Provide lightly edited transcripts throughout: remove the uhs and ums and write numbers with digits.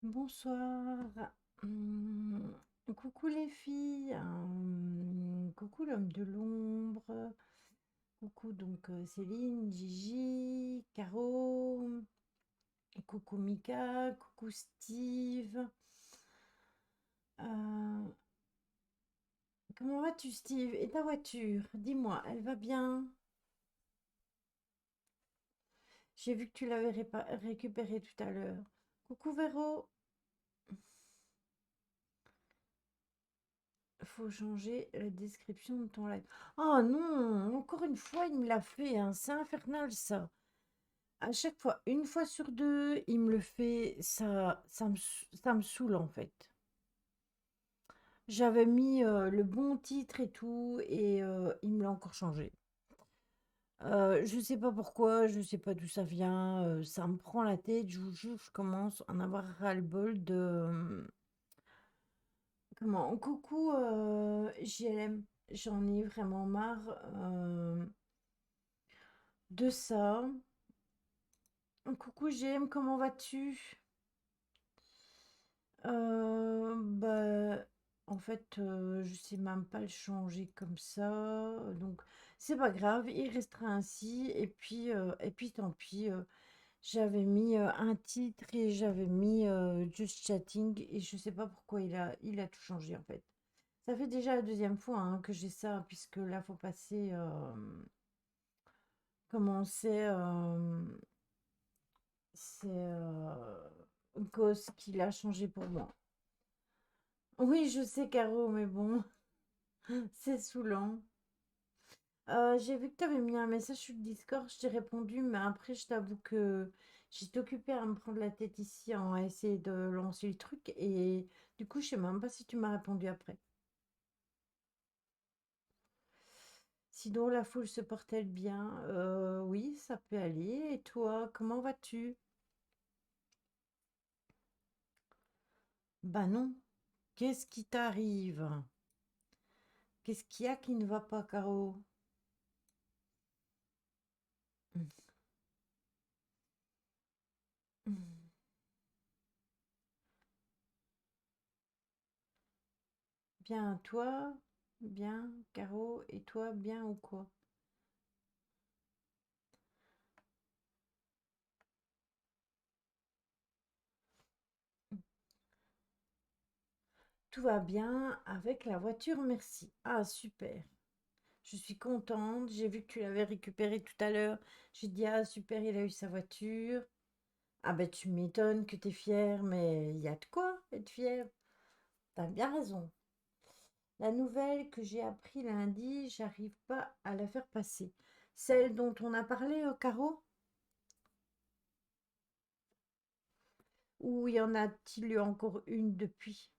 Bonsoir. Hum, Coucou les filles. Coucou l'homme de l'ombre. Coucou donc Céline, Gigi, Caro. Coucou Mika. Coucou Steve. Euh, Comment vas-tu Steve? Et ta voiture? Dis-moi, elle va bien? J'ai vu que tu l'avais récupérée tout à l'heure. Coucou Véro. Faut changer la description de ton live. Oh non, encore une fois, il me l'a fait, hein. C'est infernal ça. À chaque fois, une fois sur deux, il me le fait. Ça me saoule en fait. J'avais mis le bon titre et tout, et il me l'a encore changé. Je sais pas pourquoi, je sais pas d'où ça vient. Ça me prend la tête. Je vous jure, je commence à en avoir ras-le-bol de. Comment? Coucou JLM. J'en ai vraiment marre de ça. Coucou JM, comment vas-tu? Bah, en fait, je sais même pas le changer comme ça, donc c'est pas grave, il restera ainsi. Et puis tant pis. J'avais mis un titre et j'avais mis Just Chatting et je sais pas pourquoi il a tout changé en fait. Ça fait déjà la deuxième fois hein, que j'ai ça, puisque là faut passer. Comment c'est Ghost qui l'a changé pour moi. Oui, je sais, Caro, mais bon, c'est saoulant. J'ai vu que tu avais mis un message sur le Discord, je t'ai répondu, mais après, je t'avoue que j'étais occupée à me prendre la tête ici à essayer de lancer le truc, et du coup, je sais même pas si tu m'as répondu après. Sinon, la foule se porte-t-elle bien? Oui, ça peut aller. Et toi, comment vas-tu? Bah non, qu'est-ce qui t'arrive? Qu'est-ce qu'il y a qui ne va pas, Caro? Bien, toi? Bien, Caro? Et toi, bien ou quoi? Tout va bien avec la voiture, merci. Ah, super. Je suis contente. J'ai vu que tu l'avais récupérée tout à l'heure. J'ai dit, ah, super, il a eu sa voiture. Ah, ben, tu m'étonnes que tu es fière, mais il y a de quoi être fière. T'as bien raison. La nouvelle que j'ai appris lundi, j'arrive pas à la faire passer. Celle dont on a parlé, Caro? Ou y en a-t-il eu encore une depuis?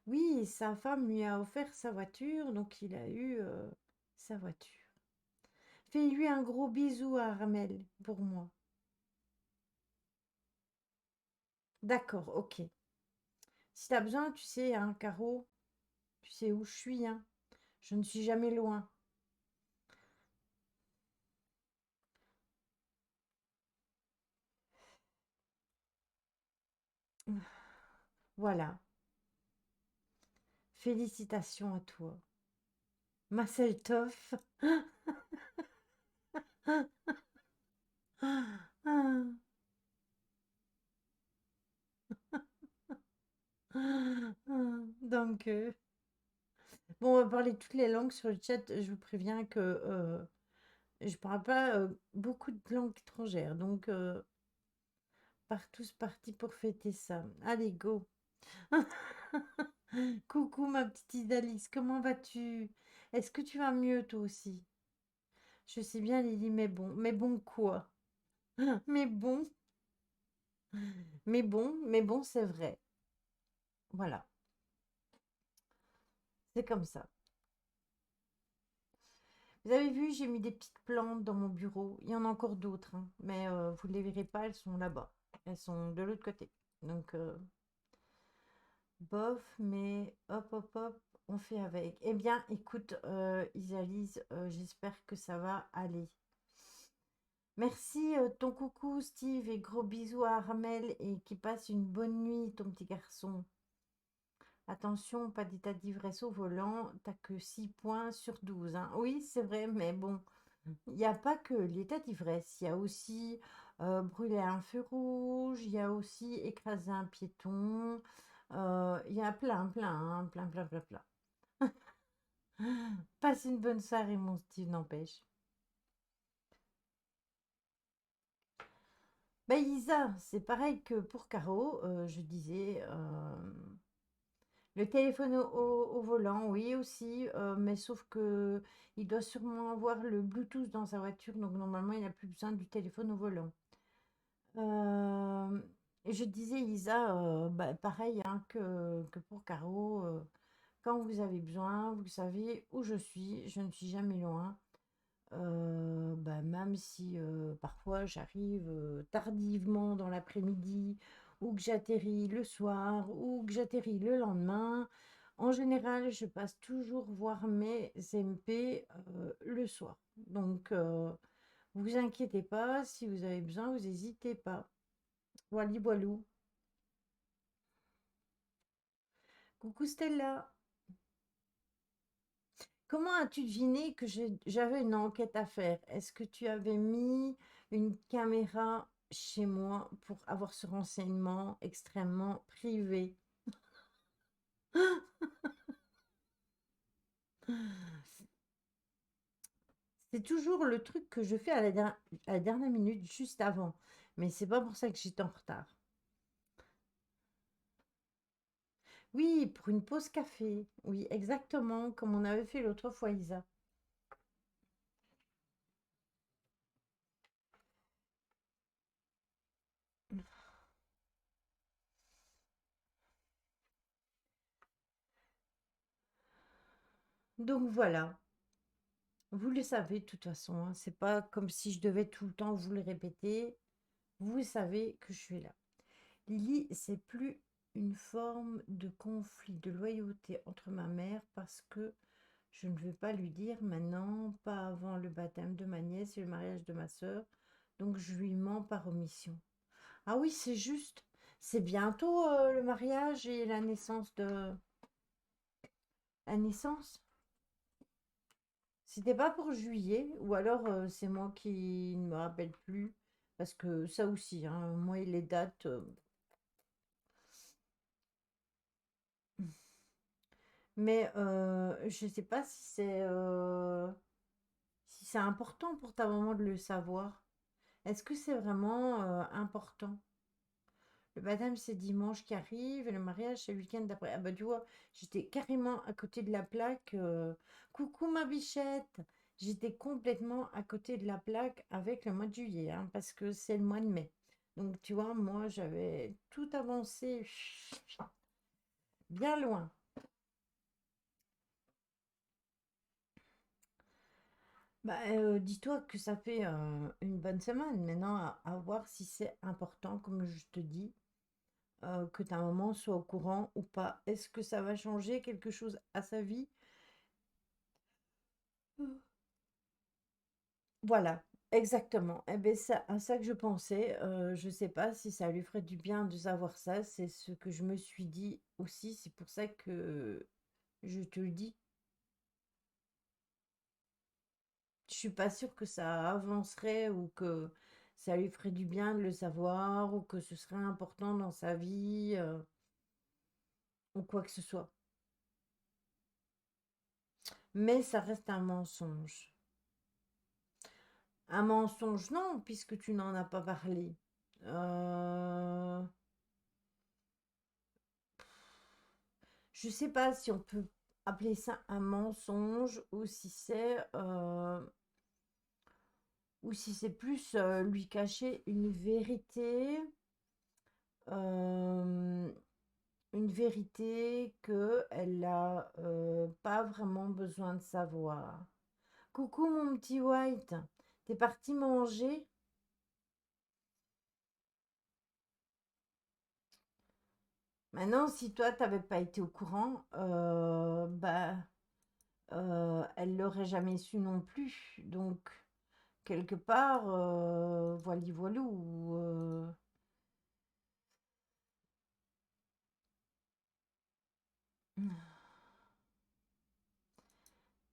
Oui, sa femme lui a offert sa voiture, donc il a eu sa voiture. Fais-lui un gros bisou à Armel pour moi. D'accord, ok. Si t'as besoin, tu sais, hein, Caro, tu sais où je suis, hein. Je ne suis jamais loin. Voilà. Félicitations à toi. Marcel Toff. Donc, bon, on va parler toutes les langues sur le chat. Je vous préviens que je parle pas beaucoup de langues étrangères. Donc, tous partis pour fêter ça. Allez, go. Coucou ma petite Idalice, comment vas-tu? Est-ce que tu vas mieux toi aussi? Je sais bien Lily, mais bon. Mais bon quoi? Mais bon, mais bon, c'est vrai. Voilà, c'est comme ça. Vous avez vu, j'ai mis des petites plantes dans mon bureau. Il y en a encore d'autres, hein, mais vous ne les verrez pas, elles sont là-bas. Elles sont de l'autre côté. Donc, bof, mais hop, hop, hop, on fait avec. Eh bien, écoute, Isalise, j'espère que ça va aller. Merci, ton coucou Steve et gros bisous à Armel et qui passe une bonne nuit, ton petit garçon. Attention, pas d'état d'ivresse au volant, t'as que 6 points sur 12, hein. Oui, c'est vrai, mais bon, il n'y a pas que l'état d'ivresse, il y a aussi brûler un feu rouge, il y a aussi écraser un piéton, il y a plein, plein, hein, plein, plein, plein, plein. Passe une bonne soirée, mon Steve, n'empêche. Bah Isa, c'est pareil que pour Caro, je disais, le téléphone au volant, oui aussi, mais sauf que il doit sûrement avoir le Bluetooth dans sa voiture, donc normalement il n'a plus besoin du téléphone au volant. Et je disais Isa, bah, pareil hein, que pour Caro, quand vous avez besoin, vous savez où je ne suis jamais loin. Bah, même si parfois j'arrive tardivement dans l'après-midi ou que j'atterris le soir ou que j'atterris le lendemain, en général, je passe toujours voir mes MP le soir. Donc, vous inquiétez pas, si vous avez besoin, vous n'hésitez pas. Voilà, voilou. Coucou Stella. Comment as-tu deviné que j'avais une enquête à faire? Est-ce que tu avais mis une caméra chez moi pour avoir ce renseignement extrêmement privé? C'est toujours le truc que je fais à la dernière minute, juste avant. Mais c'est pas pour ça que j'étais en retard. Oui, pour une pause café. Oui, exactement, comme on avait fait l'autre fois, Isa. Donc voilà, vous le savez de toute façon, hein, c'est pas comme si je devais tout le temps vous le répéter. Vous savez que je suis là. Lily, c'est plus une forme de conflit de loyauté entre ma mère parce que je ne veux pas lui dire maintenant, pas avant le baptême de ma nièce et le mariage de ma sœur, donc je lui mens par omission. Ah oui, c'est juste. C'est bientôt le mariage et la naissance de... La naissance? C'était pas pour juillet, ou alors c'est moi qui ne me rappelle plus, parce que ça aussi, hein, moi et les dates... Mais je sais pas si c'est important pour ta maman de le savoir. Est-ce que c'est vraiment important? Le baptême, c'est dimanche qui arrive et le mariage, c'est le week-end d'après. Ah bah tu vois, j'étais carrément à côté de la plaque. Coucou ma bichette! J'étais complètement à côté de la plaque avec le mois de juillet, hein, parce que c'est le mois de mai. Donc tu vois, moi, j'avais tout avancé bien loin. Bah, dis-toi que ça fait une bonne semaine maintenant à voir si c'est important, comme je te dis, que ta maman soit au courant ou pas. Est-ce que ça va changer quelque chose à sa vie? Mm. Voilà, exactement. Eh bien, c'est à ça que je pensais. Je sais pas si ça lui ferait du bien de savoir ça. C'est ce que je me suis dit aussi. C'est pour ça que je te le dis. Je suis pas sûre que ça avancerait ou que ça lui ferait du bien de le savoir ou que ce serait important dans sa vie ou quoi que ce soit. Mais ça reste un mensonge. Un mensonge, non, puisque tu n'en as pas parlé. Euh, je sais pas si on peut appeler ça un mensonge ou si c'est plus lui cacher euh, une vérité que elle a pas vraiment besoin de savoir. Coucou mon petit White, t'es parti manger? Maintenant, si toi t'avais pas été au courant, bah elle l'aurait jamais su non plus. Donc quelque part, voili voilou.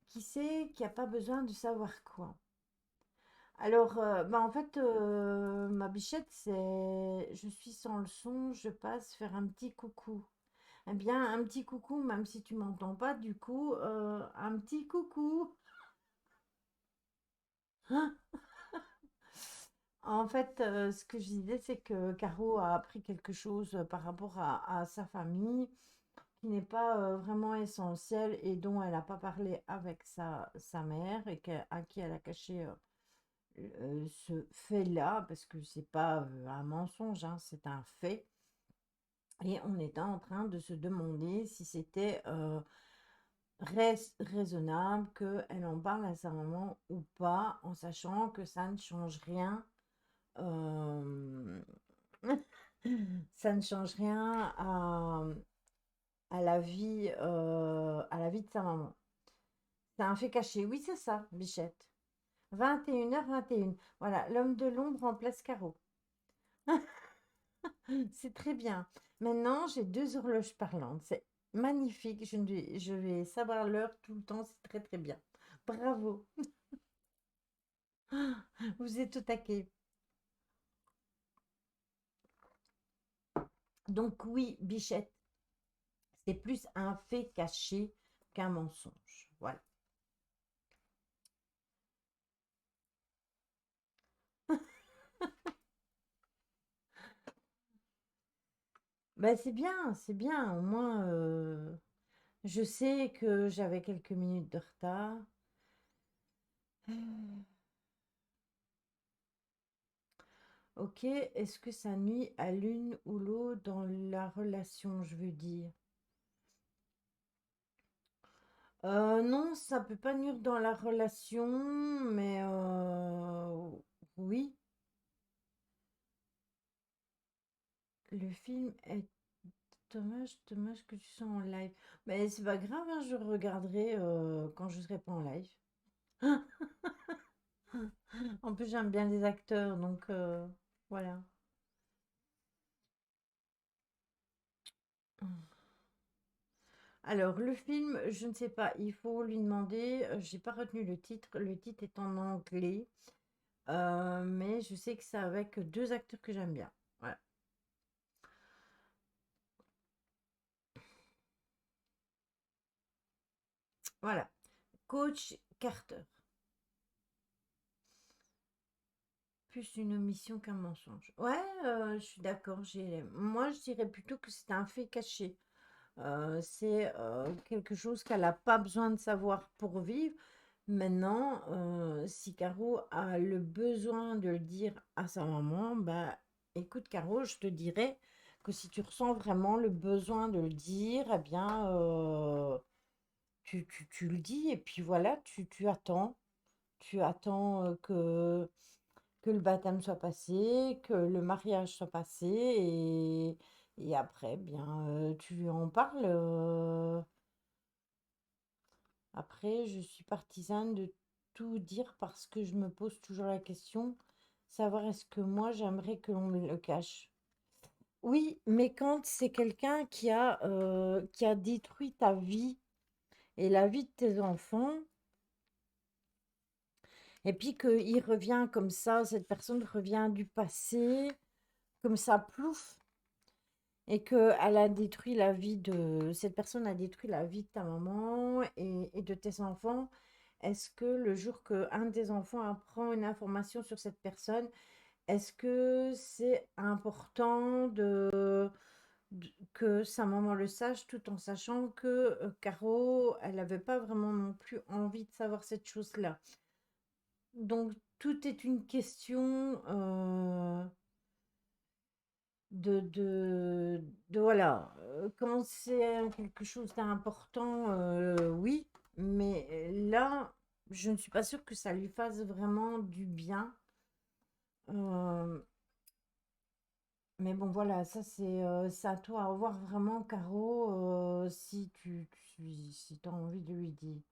Qui sait qui a pas besoin de savoir quoi? Alors, bah, en fait, ma bichette, c'est je suis sans le son, je passe faire un petit coucou. Eh bien, un petit coucou, même si tu m'entends pas, du coup, un petit coucou. En fait, ce que je disais, c'est que Caro a appris quelque chose par rapport à sa famille qui n'est pas vraiment essentiel et dont elle n'a pas parlé avec sa mère et à qui elle a caché ce fait-là, parce que c'est pas un mensonge, hein, c'est un fait. Et on était en train de se demander si c'était raisonnable qu'elle en parle à sa maman ou pas, en sachant que ça ne change rien. euh, ça ne change rien à la vie de sa maman. C'est un fait caché. Oui, c'est ça, Bichette. 21h21. Voilà, l'homme de l'ombre remplace Caro. C'est très bien. Maintenant, j'ai deux horloges parlantes. C'est magnifique. Je vais savoir l'heure tout le temps. C'est très, très bien. Bravo. Vous êtes au taquet. Donc oui, Bichette, c'est plus un fait caché qu'un mensonge. Voilà. Ben, c'est bien, c'est bien. Au moins, je sais que j'avais quelques minutes de retard. Ok, est-ce que ça nuit à l'une ou l'autre dans la relation, je veux dire? Non, ça peut pas nuire dans la relation, mais oui, le film est dommage que tu sois en live. Mais c'est pas grave, hein, je regarderai quand je serai pas en live. En plus, j'aime bien les acteurs, donc voilà. Alors, le film, je ne sais pas, il faut lui demander. J'ai pas retenu le titre. Le titre est en anglais, mais je sais que c'est avec deux acteurs que j'aime bien. Voilà. Voilà. Coach Carter. Plus une omission qu'un mensonge. Ouais, je suis d'accord. Moi, je dirais plutôt que c'est un fait caché. C'est quelque chose qu'elle n'a pas besoin de savoir pour vivre. Maintenant, si Caro a le besoin de le dire à sa maman, bah écoute Caro, je te dirais que si tu ressens vraiment le besoin de le dire, eh bien tu le dis et puis voilà, tu attends. Tu attends que le baptême soit passé, que le mariage soit passé et après, bien, tu lui en parles. Après, je suis partisane de tout dire parce que je me pose toujours la question, savoir est-ce que moi j'aimerais que l'on me le cache. Oui, mais quand c'est quelqu'un qui a détruit ta vie et la vie de tes enfants, et puis qu'il revient comme ça, cette personne revient du passé, comme ça, plouf, et que elle a détruit la vie de cette personne a détruit la vie de ta maman et de tes enfants. Est-ce que le jour que un de tes enfants apprend une information sur cette personne, est-ce que c'est important que sa maman le sache tout en sachant que Caro, elle n'avait pas vraiment non plus envie de savoir cette chose-là. Donc tout est une question voilà, quand c'est quelque chose d'important, oui, mais là, je ne suis pas sûre que ça lui fasse vraiment du bien. Euh, mais bon, voilà, ça c'est à toi à voir vraiment, Caro, si si tu as envie de lui dire.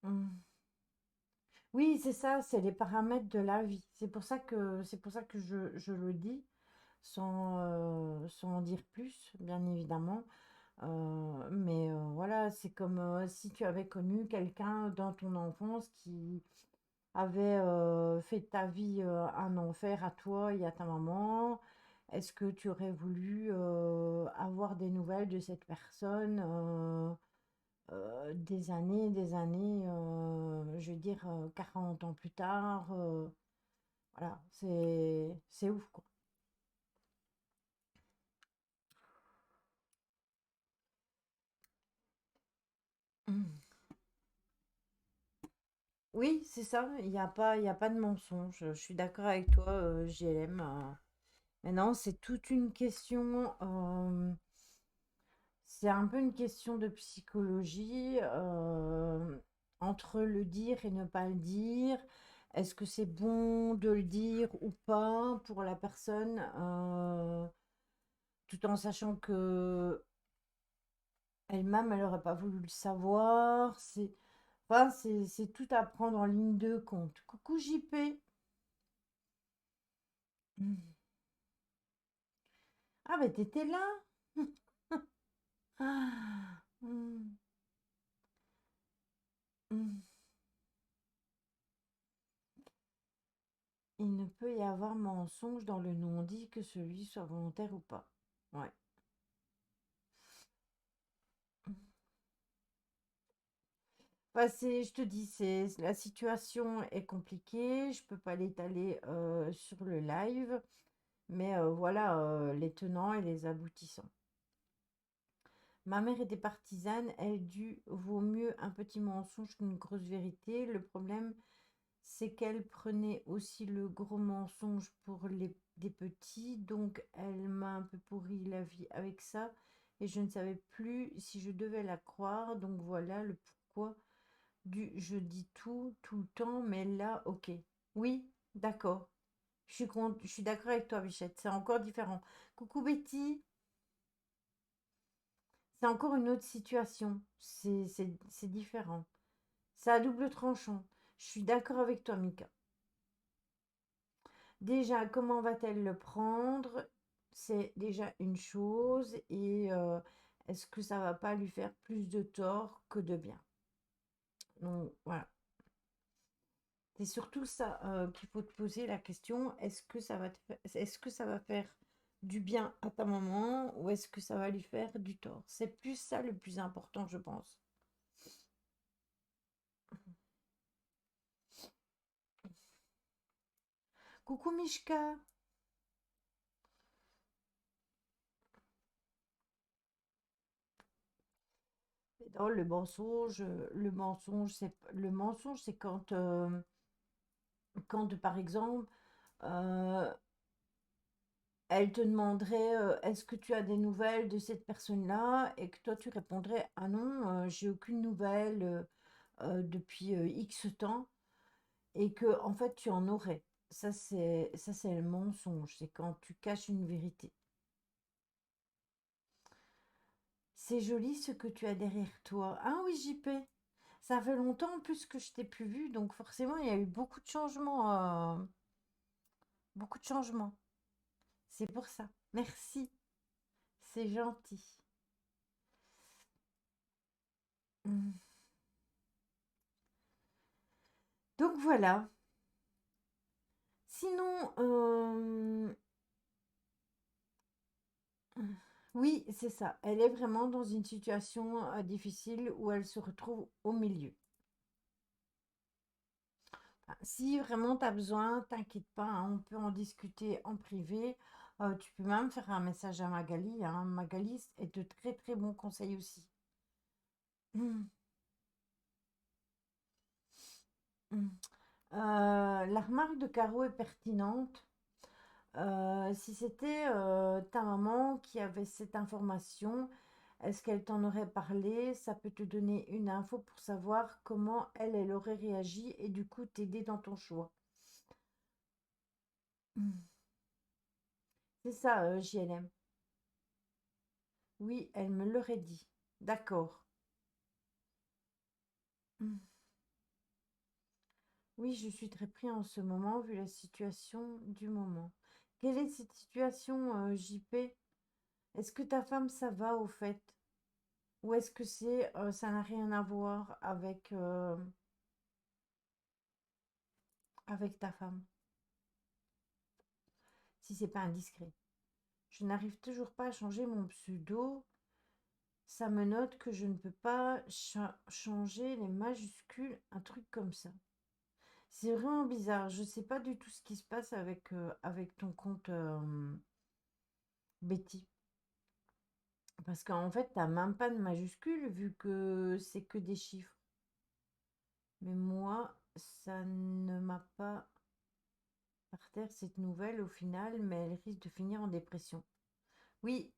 Hmm. Oui, c'est ça, c'est les paramètres de la vie. C'est pour ça que je le dis sans en dire plus, bien évidemment. Mais voilà, c'est comme si tu avais connu quelqu'un dans ton enfance qui avait fait de ta vie un enfer à toi et à ta maman. Est-ce que tu aurais voulu avoir des nouvelles de cette personne des années, je veux dire 40 ans plus tard? Voilà, c'est ouf, quoi. Mm. Oui, c'est ça, il y a pas de mensonge. Je suis d'accord avec toi, JLM. Maintenant, c'est toute une question, c'est un peu une question de psychologie, entre le dire et ne pas le dire. Est-ce que c'est bon de le dire ou pas pour la personne, tout en sachant que elle-même, elle n'aurait pas voulu le savoir. Enfin, c'est tout à prendre en ligne de compte. Coucou JP. Mm. Ah, mais t'étais là. Ah, mm, mm. Il ne peut y avoir mensonge dans le non-dit que celui soit volontaire ou pas. Ouais. Bah, je te dis, la situation est compliquée. Je peux pas l'étaler sur le live, mais voilà les tenants et les aboutissants. Ma mère était partisane, elle dit vaut mieux un petit mensonge qu'une grosse vérité. Le problème, c'est qu'elle prenait aussi le gros mensonge pour des petits, donc elle m'a un peu pourri la vie avec ça, et je ne savais plus si je devais la croire, donc voilà le pourquoi du je dis tout le temps, mais là, ok. Oui, d'accord. Je suis d'accord avec toi, Bichette, c'est encore différent. Coucou Betty, c'est encore une autre situation, c'est différent. C'est à double tranchant. Je suis d'accord avec toi, Mika. Déjà, comment va-t-elle le prendre? C'est déjà une chose. Et est-ce que ça va pas lui faire plus de tort que de bien? Donc voilà. C'est surtout ça qu'il faut te poser la question. Est-ce que ça va faire du bien à ta maman ou est-ce que ça va lui faire du tort? C'est plus ça le plus important, je pense. Coucou Mishka. Non, le mensonge, c'est quand par exemple, euh, elle te demanderait est-ce que tu as des nouvelles de cette personne-là et que toi tu répondrais ah non, j'ai aucune nouvelle depuis X temps et que en fait tu en aurais. Ça c'est le mensonge, c'est quand tu caches une vérité. C'est joli ce que tu as derrière toi. Ah oui, JP. Ça fait longtemps en plus que je t'ai plus vu, donc forcément il y a eu beaucoup de changements. Beaucoup de changements. C'est pour ça. Merci. C'est gentil. Mm. Donc voilà. Sinon, oui, c'est ça. Elle est vraiment dans une situation difficile où elle se retrouve au milieu. Enfin, si vraiment tu as besoin, t'inquiète pas, hein, on peut en discuter en privé. Tu peux même faire un message à Magali, hein. Magali est de très très bons conseils aussi. Mm, mm. La remarque de Caro est pertinente. Si c'était ta maman qui avait cette information, est-ce qu'elle t'en aurait parlé? Ça peut te donner une info pour savoir comment elle aurait réagi et du coup t'aider dans ton choix. Mm. C'est ça, JLM. Oui, elle me l'aurait dit. D'accord. Mm. Oui, je suis très pris en ce moment vu la situation du moment. Quelle est cette situation, JP? Est-ce que ta femme, ça va au fait? Ou est-ce que ça n'a rien à voir avec ta femme? Si c'est pas indiscret. Je n'arrive toujours pas à changer mon pseudo. Ça me note que je ne peux pas changer les majuscules, un truc comme ça. C'est vraiment bizarre. Je sais pas du tout ce qui se passe avec ton compte Betty. Parce qu'en fait, t'as même pas de majuscules vu que c'est que des chiffres. Mais moi, ça ne m'a pas par terre cette nouvelle au final, mais elle risque de finir en dépression. Oui.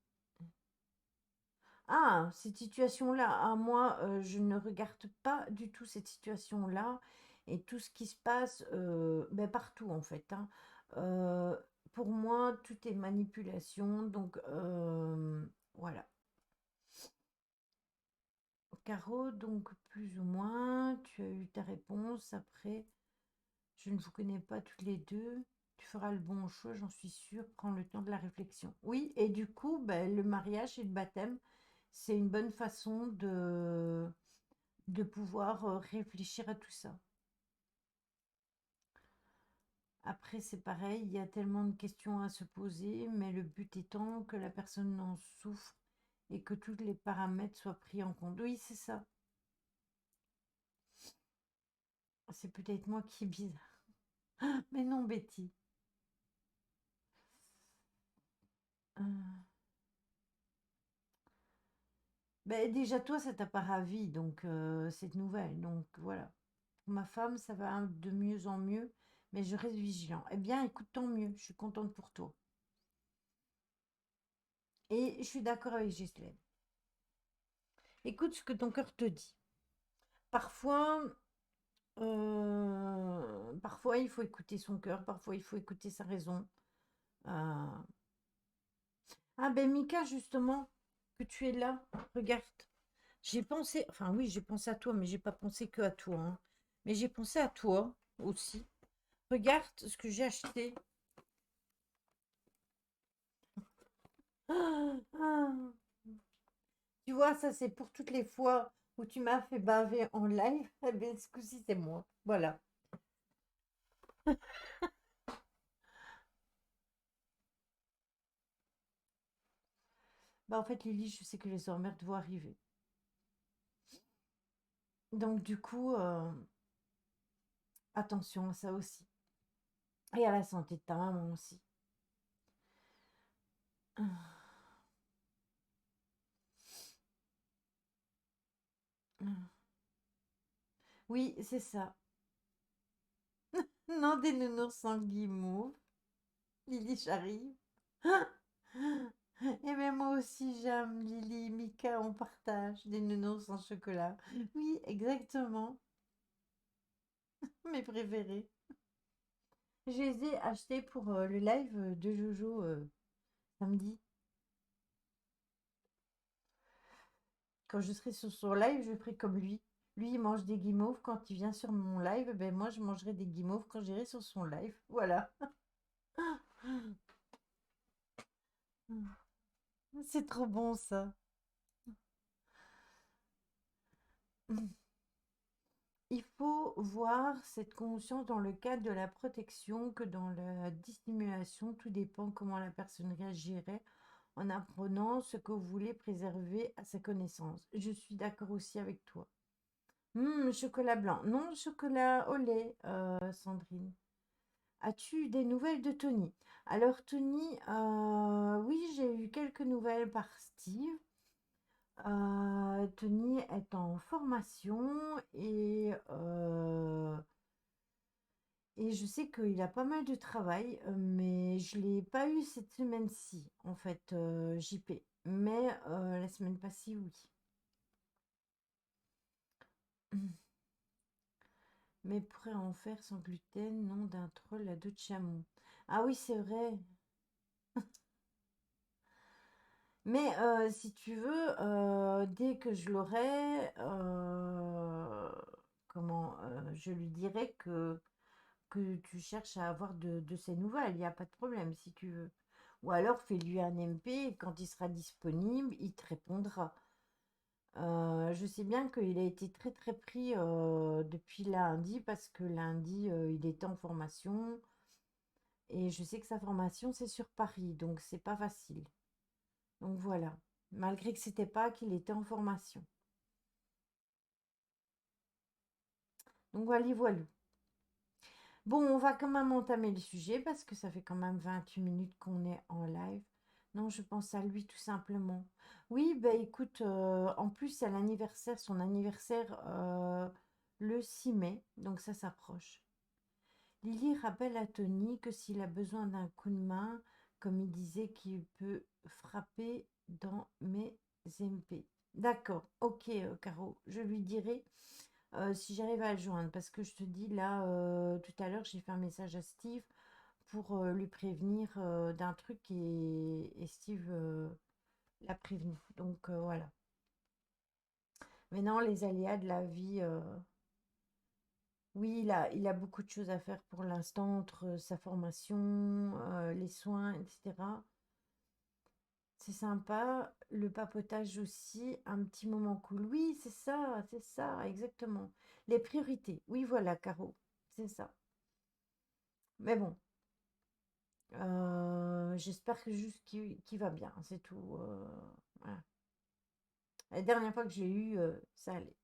Ah, cette situation-là, ah, moi, je ne regarde pas du tout cette situation-là et tout ce qui se passe ben, partout en fait, hein. Euh, pour moi, tout est manipulation, donc voilà. Caro, donc plus ou moins, tu as eu ta réponse. Après, je ne vous connais pas toutes les deux. Tu feras le bon choix, j'en suis sûre. Prends le temps de la réflexion. Oui, et du coup, ben, le mariage et le baptême, c'est une bonne façon de pouvoir réfléchir à tout ça. Après, c'est pareil, il y a tellement de questions à se poser, mais le but étant que la personne n'en souffre et que tous les paramètres soient pris en compte. Oui, c'est ça. C'est peut-être moi qui est bizarre. Mais non, Betty. Euh, ben, déjà, toi, ça t'a pas ravi, donc cette nouvelle. Donc voilà. Pour ma femme, ça va de mieux en mieux, mais je reste vigilant. Eh bien, écoute, tant mieux. Je suis contente pour toi. Et je suis d'accord avec Ghislaine. Écoute ce que ton cœur te dit. Parfois, parfois, il faut écouter son cœur, parfois, il faut écouter sa raison. Euh, Ah ben Mika, justement, que tu es là, regarde. J'ai pensé, enfin oui, j'ai pensé à toi, mais j'ai pas pensé que à toi, hein. Mais j'ai pensé à toi aussi. Regarde ce que j'ai acheté. Ah, ah. Tu vois, ça c'est pour toutes les fois où tu m'as fait baver en live. Eh bien, ce coup-ci, c'est moi. Voilà. Bah en fait, Lily, je sais que les emmerdes vont arriver. Donc du coup, attention à ça aussi. Et à la santé de ta maman aussi. Oui, c'est ça. Non, des nounours sans guimauve. Lily, j'arrive. Et même moi aussi, j'aime Lily, Mika, on partage des nounours en chocolat. Oui, exactement. Mes préférés. Je les ai achetés pour le live de Jojo samedi. Quand je serai sur son live, je ferai comme lui. Lui, il mange des guimauves quand il vient sur mon live. Ben moi, je mangerai des guimauves quand j'irai sur son live. Voilà. C'est trop bon ça. Il faut voir cette conscience dans le cadre de la protection que dans la dissimulation. Tout dépend comment la personne réagirait en apprenant ce que vous voulez préserver à sa connaissance. Je suis d'accord aussi avec toi. Chocolat blanc. Non, chocolat au lait, Sandrine. As-tu eu des nouvelles de Tony? Alors Tony, oui, j'ai eu quelques nouvelles par Steve. Tony est en formation et je sais qu'il a pas mal de travail, mais je ne l'ai pas eu cette semaine-ci, en fait, JP. Mais la semaine passée, oui. Mais pourrait en faire sans gluten, nom d'un troll à dos de chameau. Ah oui, c'est vrai. Mais si tu veux, dès que je l'aurai, comment, je lui dirai que tu cherches à avoir de ses nouvelles, il n'y a pas de problème si tu veux. Ou alors fais-lui un MP et quand il sera disponible, il te répondra. Je sais bien qu'il a été très très pris depuis lundi parce que lundi il était en formation et je sais que sa formation c'est sur Paris donc c'est pas facile. Donc voilà, malgré que c'était pas qu'il était en formation. Donc voilà, voilà. Bon, on va quand même entamer le sujet parce que ça fait quand même 28 minutes qu'on est en live. Non, je pense à lui tout simplement. Oui, ben écoute, en plus c'est l'anniversaire, son anniversaire le 6 mai, donc ça s'approche. Lily rappelle à Tony que s'il a besoin d'un coup de main, comme il disait qu'il peut frapper dans mes MP. D'accord, ok, Caro, je lui dirai si j'arrive à le joindre, parce que je te dis là, tout à l'heure, j'ai fait un message à Steve pour lui prévenir d'un truc et Steve l'a prévenu. Donc voilà. Maintenant, les aléas de la vie, oui, il a beaucoup de choses à faire pour l'instant entre sa formation, les soins, etc. C'est sympa. Le papotage aussi, un petit moment cool. Oui, c'est ça, exactement. Les priorités. Oui, voilà, Caro, c'est ça. Mais bon, j'espère que juste qu'il va bien, c'est tout. Voilà. La dernière fois que j'ai eu, ça allait.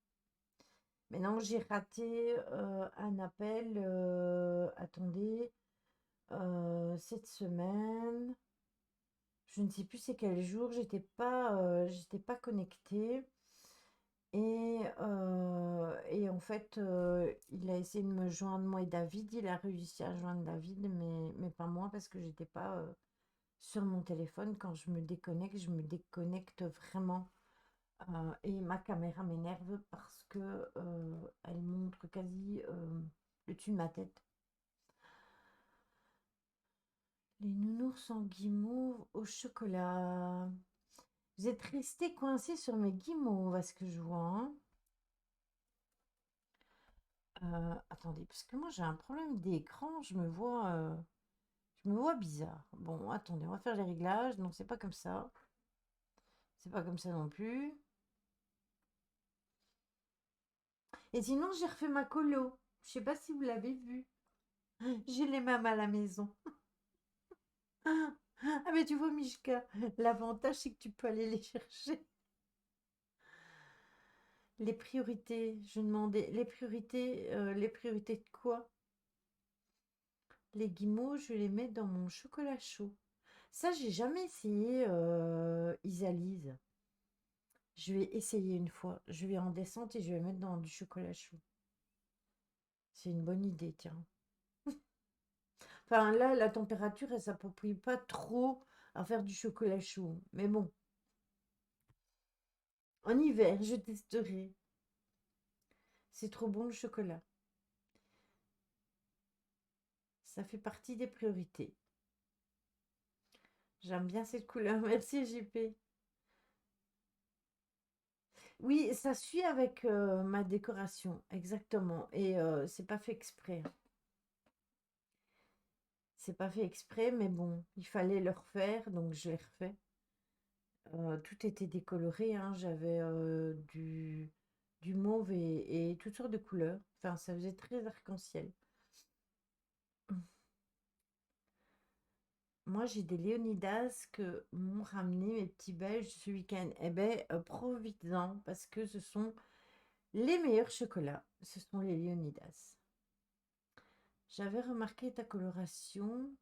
Maintenant, j'ai raté un appel. Attendez, cette semaine. Je ne sais plus c'est quel jour. J'étais pas connectée. Et en fait, il a essayé de me joindre, moi et David. Il a réussi à joindre David, mais pas moi parce que j'étais pas sur mon téléphone. Quand je me déconnecte vraiment. Et ma caméra m'énerve parce que elle montre quasi le dessus de ma tête. Les nounours en guimauve au chocolat. Vous êtes resté coincé sur mes guimauves, à ce que je vois, hein. Attendez, parce que moi j'ai un problème d'écran, je me vois bizarre. Bon, attendez, on va faire les réglages. Non, c'est pas comme ça. C'est pas comme ça non plus. Et sinon, j'ai refait ma colo. Je sais pas si vous l'avez vu. J'ai les mêmes à la maison. Ah, mais tu vois, Mishka, l'avantage, c'est que tu peux aller les chercher. Les priorités, je demandais, les priorités de quoi? Les guimauves, je les mets dans mon chocolat chaud. Ça, j'ai jamais essayé, Isalise. Je vais essayer une fois. Je vais en descente et je vais mettre dans du chocolat chaud. C'est une bonne idée, tiens. Enfin, là, la température, elle s'approprie pas trop à faire du chocolat chaud. Mais bon, en hiver, je testerai. C'est trop bon le chocolat. Ça fait partie des priorités. J'aime bien cette couleur. Merci, JP. Oui, ça suit avec ma décoration, exactement. Et c'est pas fait exprès, hein. C'est pas fait exprès, mais bon, il fallait le refaire, donc je l'ai refait. Tout était décoloré, hein. J'avais du mauve et toutes sortes de couleurs. Enfin, ça faisait très arc-en-ciel. Moi, j'ai des Léonidas que m'ont ramené mes petits Belges ce week-end. Eh ben, profites-en parce que ce sont les meilleurs chocolats. Ce sont les Léonidas. J'avais remarqué ta coloration,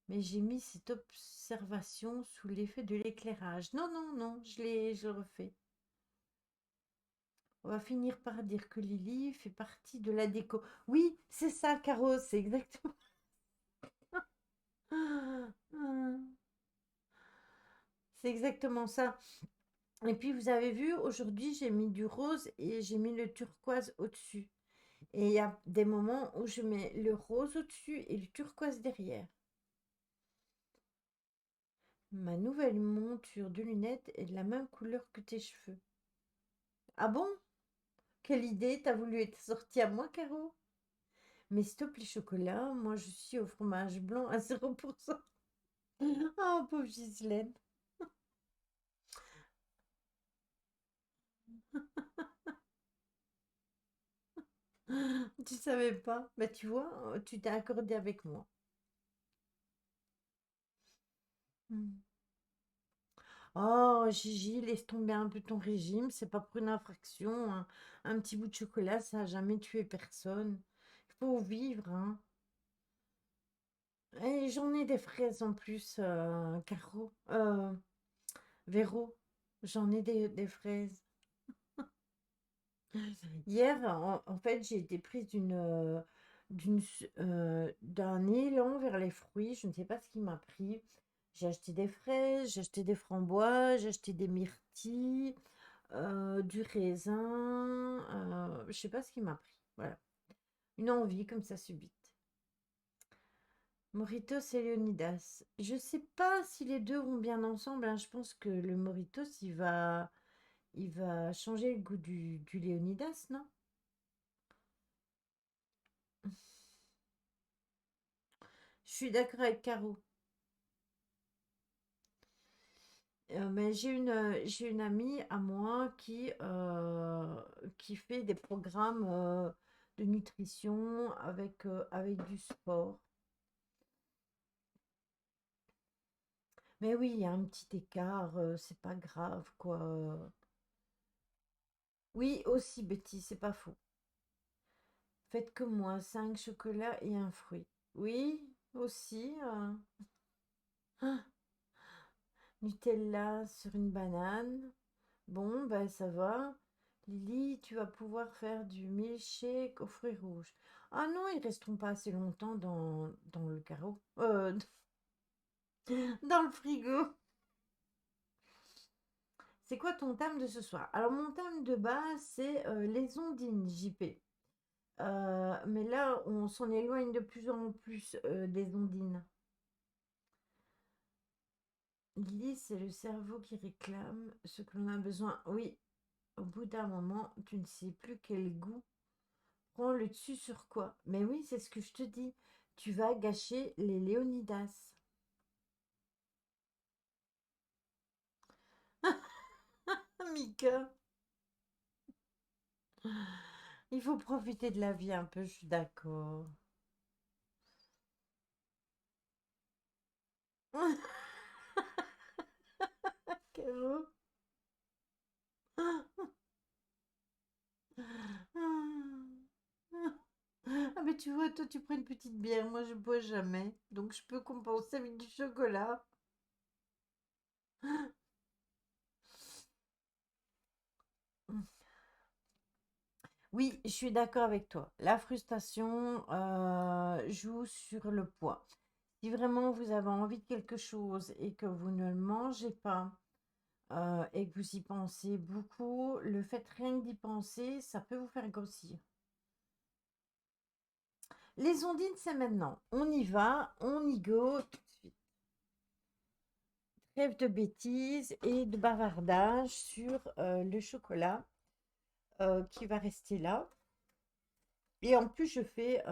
mais j'ai mis cette observation sous l'effet de l'éclairage. Non, non, non, je le refais. On va finir par dire que Lily fait partie de la déco. Oui, c'est ça, Caro, c'est exactement. C'est exactement ça. Et puis, vous avez vu, aujourd'hui, j'ai mis du rose et j'ai mis le turquoise au-dessus. Et il y a des moments où je mets le rose au-dessus et le turquoise derrière. Ma nouvelle monture de lunettes est de la même couleur que tes cheveux. Ah bon? Quelle idée, t'as voulu être sortie à moi, Caro? Mais stop les chocolats, moi je suis au fromage blanc à 0%. Oh, pauvre Ghislaine. Tu savais pas? Bah tu vois, tu t'es accordé avec moi. Hmm. Oh, Gigi, laisse tomber un peu ton régime, c'est pas pour une infraction, hein. Un petit bout de chocolat, ça a jamais tué personne. Il faut vivre, hein. Et j'en ai des fraises en plus, Caro. Véro, j'en ai des fraises. Hier, en fait, j'ai été prise d'un élan vers les fruits. Je ne sais pas ce qui m'a pris. J'ai acheté des fraises, j'ai acheté des framboises, j'ai acheté des myrtilles, du raisin. Je sais pas ce qui m'a pris. Voilà. Une envie comme ça subite. Moritos et Léonidas. Je sais pas si les deux vont bien ensemble, hein. Je pense que le Moritos, il va changer le goût du Léonidas, non? Je suis d'accord avec Caro. Mais j'ai une amie à moi qui fait des programmes de nutrition avec du sport. Mais oui, il y a un petit écart, c'est pas grave, quoi. Oui, aussi, Betty, c'est pas faux. Faites comme moi, 5 chocolats et un fruit. Oui, aussi. Ah, Nutella sur une banane. Bon, ben ça va. Lily, tu vas pouvoir faire du milkshake aux fruits rouges. Ah non, ils resteront pas assez longtemps dans le carreau. Dans le frigo. C'est quoi ton thème de ce soir? Alors, mon thème de base, c'est les ondines, JP. Mais là, on s'en éloigne de plus en plus des ondines. Lily, c'est le cerveau qui réclame ce que l'on a besoin. Oui, au bout d'un moment, tu ne sais plus quel goût prends le dessus sur quoi. Mais oui, c'est ce que je te dis. Tu vas gâcher les Léonidas. Mika, il faut profiter de la vie un peu, je suis d'accord. Caro. Ah, mais tu vois, toi, tu prends une petite bière, moi, je bois jamais. Donc, je peux compenser avec du chocolat. Oui, je suis d'accord avec toi. La frustration joue sur le poids. Si vraiment vous avez envie de quelque chose et que vous ne le mangez pas et que vous y pensez beaucoup, le fait rien que d'y penser, ça peut vous faire grossir. Les ondines, c'est maintenant. On y va, on y go tout de suite. Trêve de bêtises et de bavardage sur le chocolat qui va rester là. Et en plus, je fais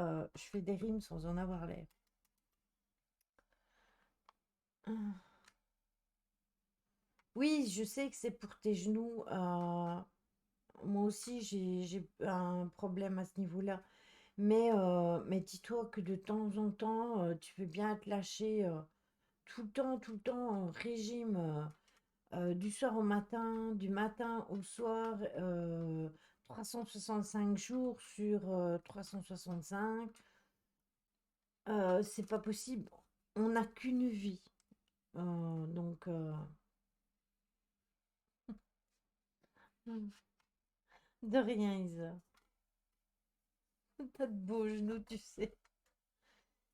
des rimes sans en avoir l'air. Oui, je sais que c'est pour tes genoux. Moi aussi, j'ai un problème à ce niveau-là. Mais dis-toi que de temps en temps, tu peux bien te lâcher tout le temps en régime, du soir au matin, du matin au soir, 365 jours sur 365. C'est pas possible. On n'a qu'une vie. Donc, de rien, Isa. T'as de beaux genoux, tu sais.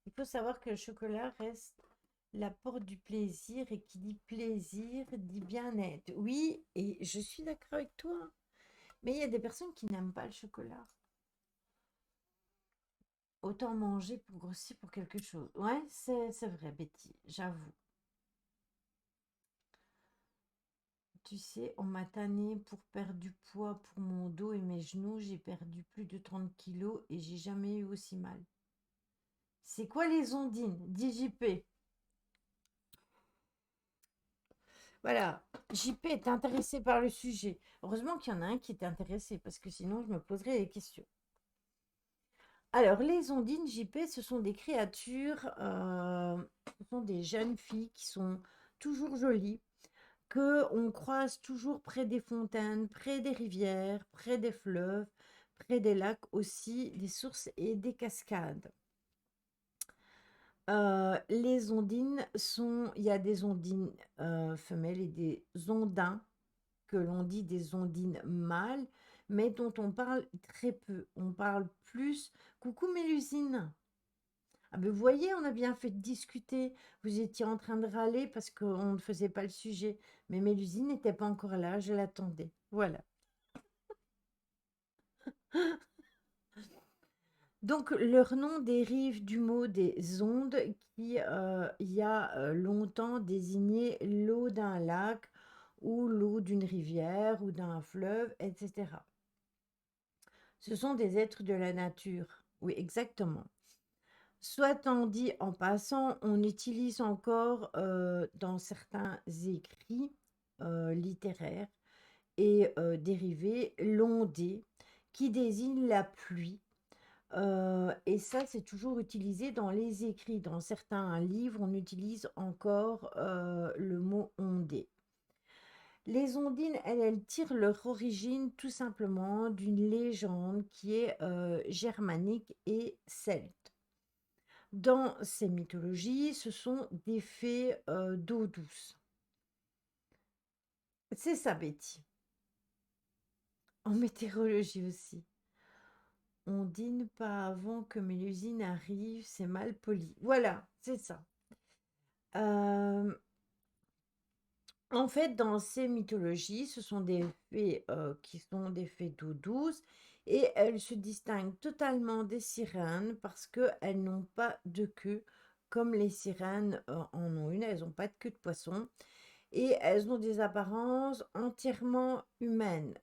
Il faut savoir que le chocolat reste la porte du plaisir et qui dit plaisir dit bien-être. Oui, et je suis d'accord avec toi. Mais il y a des personnes qui n'aiment pas le chocolat. Autant manger pour grossir pour quelque chose. Ouais, c'est vrai, Betty, j'avoue. Tu sais, on m'a tanné pour perdre du poids pour mon dos et mes genoux. J'ai perdu plus de 30 kilos et j'ai jamais eu aussi mal. C'est quoi les ondines? Dis JP. Voilà, JP est intéressé par le sujet. Heureusement qu'il y en a un qui est intéressé parce que sinon je me poserais des questions. Alors, les ondines JP, ce sont des créatures, ce sont des jeunes filles qui sont toujours jolies, que on croise toujours près des fontaines, près des rivières, près des fleuves, près des lacs aussi, des sources et des cascades. Les ondines sont, il y a des ondines femelles et des ondins, que l'on dit des ondines mâles, mais dont on parle très peu. On parle plus. Coucou Mélusine. Ah ben vous voyez, on a bien fait de discuter. Vous étiez en train de râler parce qu'on ne faisait pas le sujet. Mais Mélusine n'était pas encore là, je l'attendais. Voilà. Donc, leur nom dérive du mot des ondes qui, il y a longtemps, désignait l'eau d'un lac ou l'eau d'une rivière ou d'un fleuve, etc. Ce sont des êtres de la nature. Oui, exactement. Soit on dit en passant, on utilise encore dans certains écrits littéraires et dérivés l'ondée qui désigne la pluie. Et ça, c'est toujours utilisé dans les écrits. Dans certains livres, on utilise encore le mot ondée. Les ondines, elles tirent leur origine tout simplement d'une légende qui est germanique et celte. Dans ces mythologies, ce sont des fées d'eau douce. C'est ça, Betty. En météorologie aussi. On dîne pas avant que Mélusine arrive, c'est mal poli. Voilà, c'est ça. Euh, En fait, dans ces mythologies, ce sont des fées qui sont des fées d'eau douce et elles se distinguent totalement des sirènes parce qu'elles n'ont pas de queue comme les sirènes en ont une. Elles n'ont pas de queue de poisson et elles ont des apparences entièrement humaines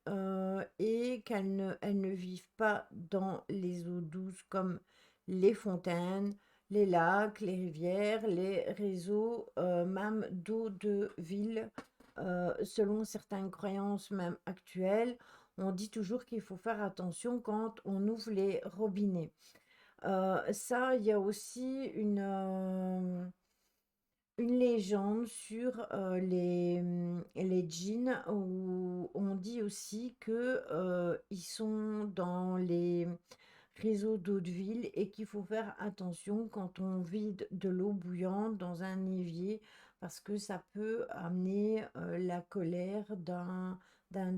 et elles ne vivent pas dans les eaux douces comme les fontaines, les lacs, les rivières, les réseaux, même d'eau de ville. Selon certaines croyances même actuelles, on dit toujours qu'il faut faire attention quand on ouvre les robinets. Ça, il y a aussi une légende sur les djinns où on dit aussi que ils sont dans les réseaux d'eau de ville et qu'il faut faire attention quand on vide de l'eau bouillante dans un évier parce que ça peut amener la colère d'un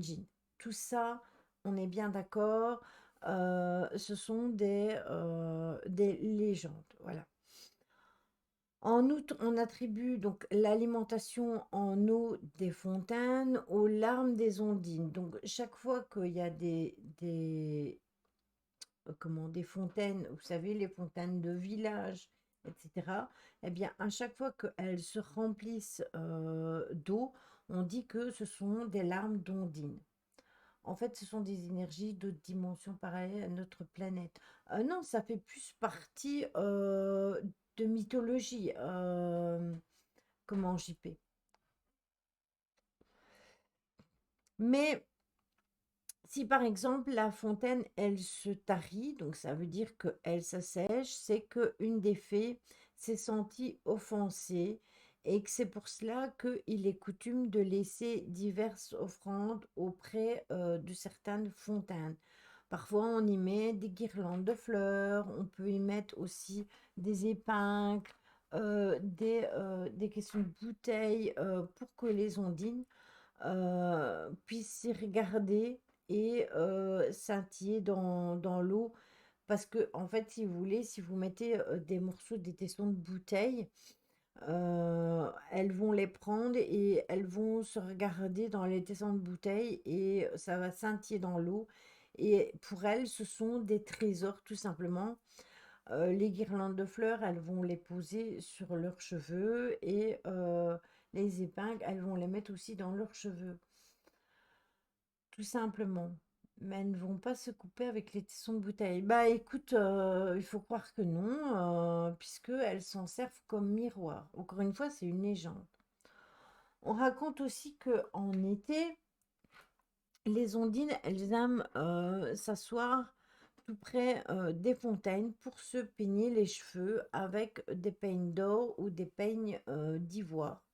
djinn. Tout ça, on est bien d'accord, ce sont des légendes. Voilà. En outre, on attribue donc l'alimentation en eau des fontaines aux larmes des ondines. Donc, chaque fois qu'il y a des fontaines, vous savez, les fontaines de village, etc., eh bien, à chaque fois qu'elles se remplissent d'eau, on dit que ce sont des larmes d'ondines. En fait, ce sont des énergies d'autres dimensions parallèles à notre planète. Non, ça fait plus partie de mythologie. Comment JP? Mais si par exemple la fontaine, elle se tarit, donc ça veut dire qu'elle s'assèche, c'est qu'une des fées s'est sentie offensée et que c'est pour cela qu'il est coutume de laisser diverses offrandes auprès de certaines fontaines. Parfois, on y met des guirlandes de fleurs, on peut y mettre aussi des épingles, des questions de bouteilles pour que les ondines puissent s'y regarder et scintiller dans l'eau. Parce que, en fait, si vous voulez, si vous mettez des morceaux, des testons de bouteille, elles vont les prendre et elles vont se regarder dans les testons de bouteille et ça va scintiller dans l'eau. Et pour elles, ce sont des trésors, tout simplement. Les guirlandes de fleurs, elles vont les poser sur leurs cheveux et les épingles, elles vont les mettre aussi dans leurs cheveux. tout simplement. Mais elles ne vont pas se couper avec les tessons de bouteille. Bah écoute, il faut croire que non, puisque elles s'en servent comme miroir. Encore une fois, c'est une légende. On raconte aussi que en été, les ondines, elles aiment s'asseoir tout près des fontaines pour se peigner les cheveux avec des peignes d'or ou des peignes d'ivoire.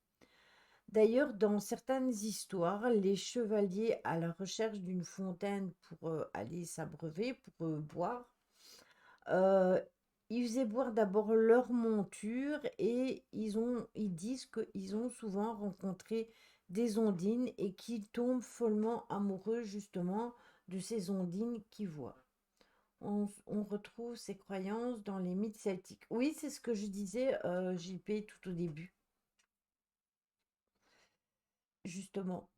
D'ailleurs, dans certaines histoires, les chevaliers à la recherche d'une fontaine pour aller s'abreuver, pour boire, euh, ils faisaient boire d'abord leur monture et ils disent qu'ils ont souvent rencontré des ondines et qu'ils tombent follement amoureux justement de ces ondines qu'ils voient. On retrouve ces croyances dans les mythes celtiques. Oui, c'est ce que je disais, JP, tout au début, justement.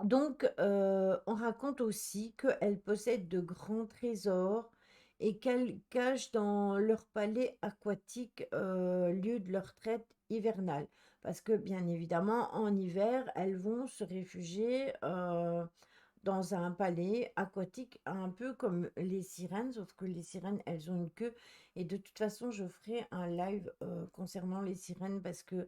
Donc, on raconte aussi qu'elles possèdent de grands trésors et qu'elles cachent dans leur palais aquatique, lieu de leur retraite hivernale. Parce que, bien évidemment, en hiver, elles vont se réfugier dans un palais aquatique, un peu comme les sirènes, sauf que les sirènes, elles ont une queue. Et de toute façon, je ferai un live concernant les sirènes parce que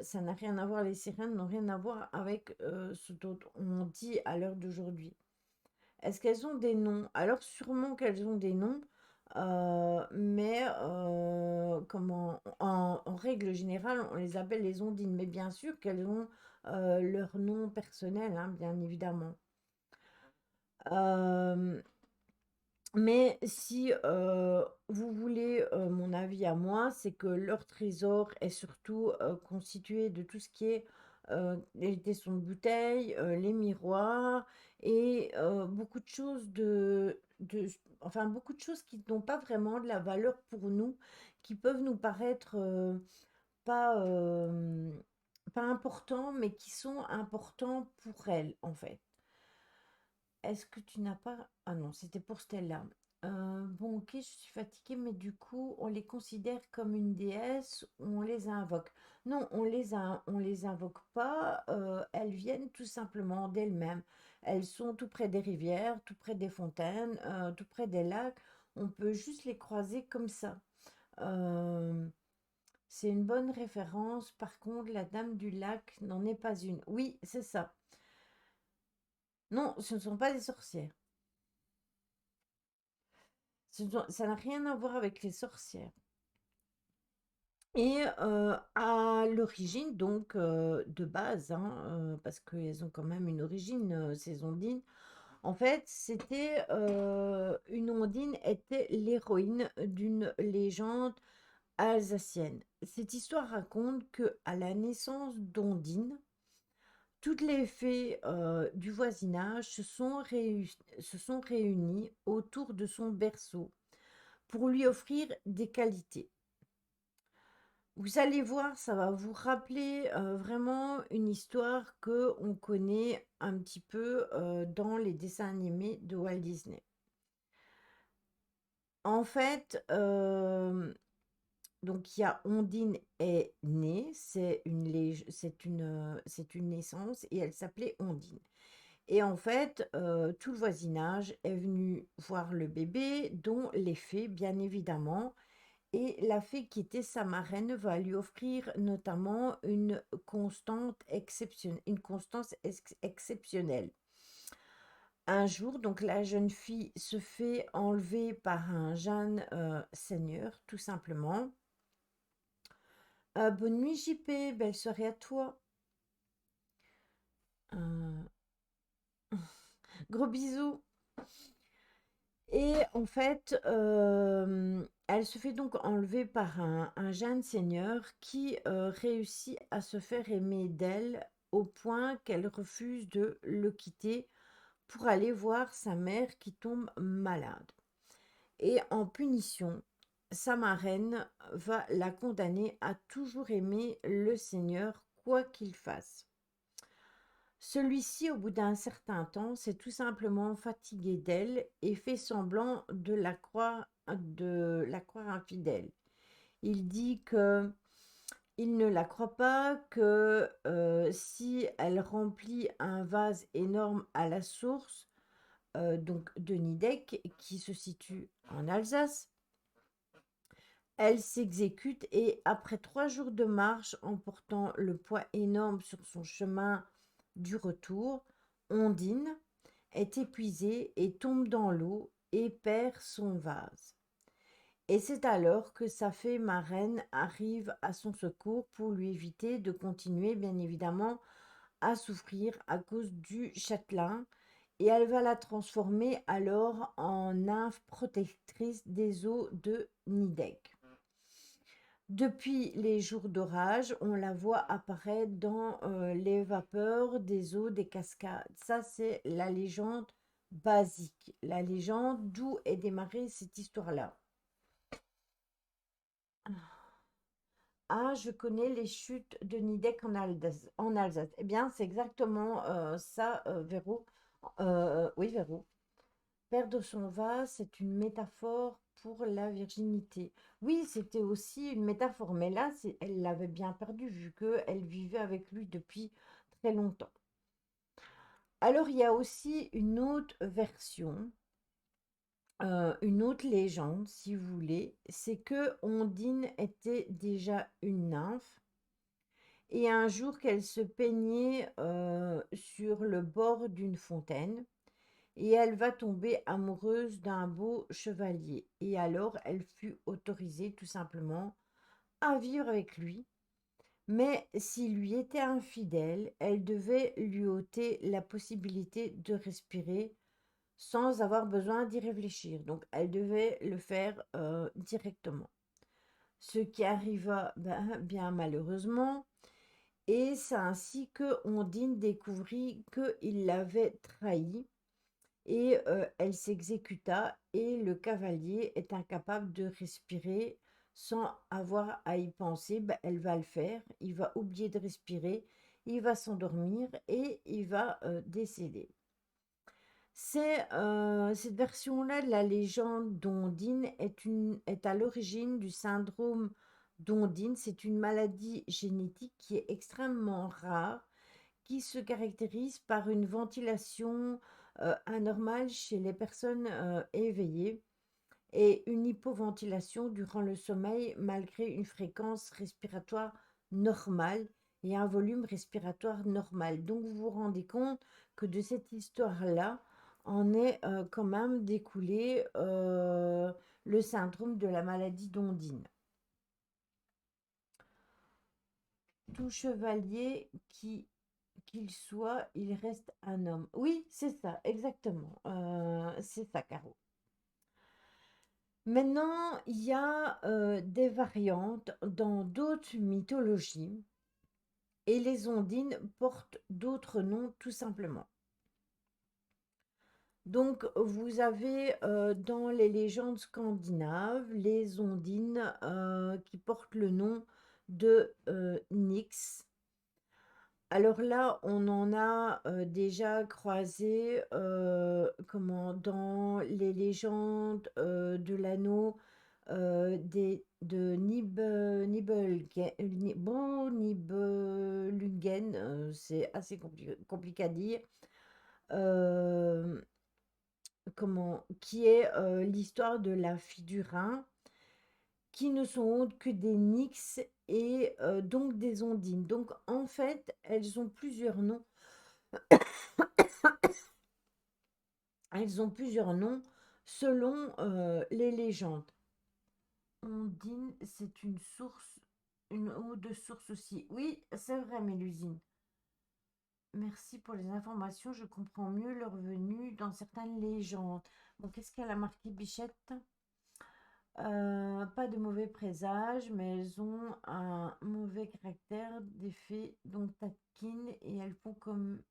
ça n'a rien à voir, les sirènes n'ont rien à voir avec ce dont on dit à l'heure d'aujourd'hui. Est-ce qu'elles ont des noms? Alors sûrement qu'elles ont des noms, mais comment, en règle générale, on les appelle les ondines, mais bien sûr qu'elles ont leur nom personnel, hein, bien évidemment. Euh, mais si vous voulez mon avis à moi, c'est que leur trésor est surtout constitué de tout ce qui est les tessons de bouteille, les miroirs et beaucoup de choses enfin beaucoup de choses qui n'ont pas vraiment de la valeur pour nous, qui peuvent nous paraître pas, pas importants, mais qui sont importants pour elles en fait. Est-ce que tu n'as pas... Ah non, c'était pour Stella. Bon, ok, je suis fatiguée, mais du coup, on les considère comme une déesse ou on les invoque? Non, on les invoque pas. Elles viennent tout simplement d'elles-mêmes. Elles sont tout près des rivières, tout près des fontaines, tout près des lacs. On peut juste les croiser comme ça. Euh, c'est une bonne référence. Par contre, la Dame du lac n'en est pas une. Oui, c'est ça. Non, ce ne sont pas des sorcières. Ça n'a rien à voir avec les sorcières. Et à l'origine, donc de base, hein, parce qu'elles ont quand même une origine, ces ondines, en fait, une ondine était l'héroïne d'une légende alsacienne. Cette histoire raconte que à la naissance d'Ondine, toutes les fées du voisinage se sont réunies autour de son berceau pour lui offrir des qualités. Vous allez voir, ça va vous rappeler vraiment une histoire que on connaît un petit peu dans les dessins animés de Walt Disney. En fait, donc il y a Ondine est née, c'est une naissance et elle s'appelait Ondine. Et en fait, tout le voisinage est venu voir le bébé, dont les fées, bien évidemment. Et la fée qui était sa marraine va lui offrir notamment une constance exceptionnelle. Un jour, donc la jeune fille se fait enlever par un jeune seigneur, tout simplement. Bonne nuit JP, belle soirée à toi. Euh, Gros bisous. Et en fait, elle se fait donc enlever par un jeune seigneur qui réussit à se faire aimer d'elle au point qu'elle refuse de le quitter pour aller voir sa mère qui tombe malade. Et en punition, sa marraine va la condamner à toujours aimer le seigneur quoi qu'il fasse. Celui-ci, au bout d'un certain temps, s'est tout simplement fatigué d'elle et fait semblant de la croire infidèle. Il dit que Il ne la croit pas que si elle remplit un vase énorme à la source, donc de Nidec, qui se situe en Alsace, elle s'exécute et après 3 jours de marche en portant le poids énorme sur son chemin du retour, Ondine est épuisée et tombe dans l'eau et perd son vase. Et c'est alors que sa fée marraine arrive à son secours pour lui éviter de continuer, bien évidemment, à souffrir à cause du châtelain. Et elle va la transformer alors en nymphe protectrice des eaux de Nidec. Depuis les jours d'orage, on la voit apparaître dans les vapeurs des eaux des cascades. Ça, c'est la légende basique, la légende d'où est démarrée cette histoire-là. Ah, je connais les chutes de Nidec en Alsace. Eh bien, c'est exactement ça, Véro. Oui, Véro. Perdre son vase, c'est une métaphore pour la virginité. Oui, c'était aussi une métaphore, mais là, elle l'avait bien perdu vu qu'elle vivait avec lui depuis très longtemps. Alors, il y a aussi une autre version, une autre légende, si vous voulez, c'est que Ondine était déjà une nymphe et un jour qu'elle se peignait sur le bord d'une fontaine et elle va tomber amoureuse d'un beau chevalier. Et alors elle fut autorisée tout simplement à vivre avec lui. Mais s'il lui était infidèle, elle devait lui ôter la possibilité de respirer sans avoir besoin d'y réfléchir. Donc elle devait le faire directement. Ce qui arriva bien malheureusement. Et c'est ainsi que Ondine découvrit qu'il l'avait trahie et elle s'exécuta et le cavalier est incapable de respirer sans avoir à y penser. Elle va le faire, il va oublier de respirer, il va s'endormir et il va décéder. Cette version-là de la légende d'Ondine est à l'origine du syndrome d'Ondine. C'est une maladie génétique qui est extrêmement rare, qui se caractérise par une ventilation anormale chez les personnes éveillées et une hypoventilation durant le sommeil malgré une fréquence respiratoire normale et un volume respiratoire normal. Donc vous vous rendez compte que de cette histoire-là, en est quand même découlé le syndrome de la maladie d'Ondine. Tout chevalier qu'il soit, il reste un homme. Oui, c'est ça, exactement. C'est ça, Caro. Maintenant, il y a des variantes dans d'autres mythologies et les ondines portent d'autres noms tout simplement. Donc, vous avez dans les légendes scandinaves les ondines qui portent le nom de Nyx. Alors là, on en a déjà croisé dans les légendes de l'anneau de Nibelungen, c'est assez compliqué à dire, euh, qui est l'histoire de la fille du Rhin, qui ne sont autres que des nix et donc des ondines. Donc en fait, elles ont plusieurs noms. Elles ont plusieurs noms selon les légendes. Ondine, c'est une source, une eau de source aussi. Oui, c'est vrai, Mélusine. Merci pour les informations. Je comprends mieux leur venue dans certaines légendes. Bon, qu'est-ce qu'elle a marqué, Bichette? Pas de mauvais présages, mais elles ont un mauvais caractère, des fées, donc taquines, et elles font comme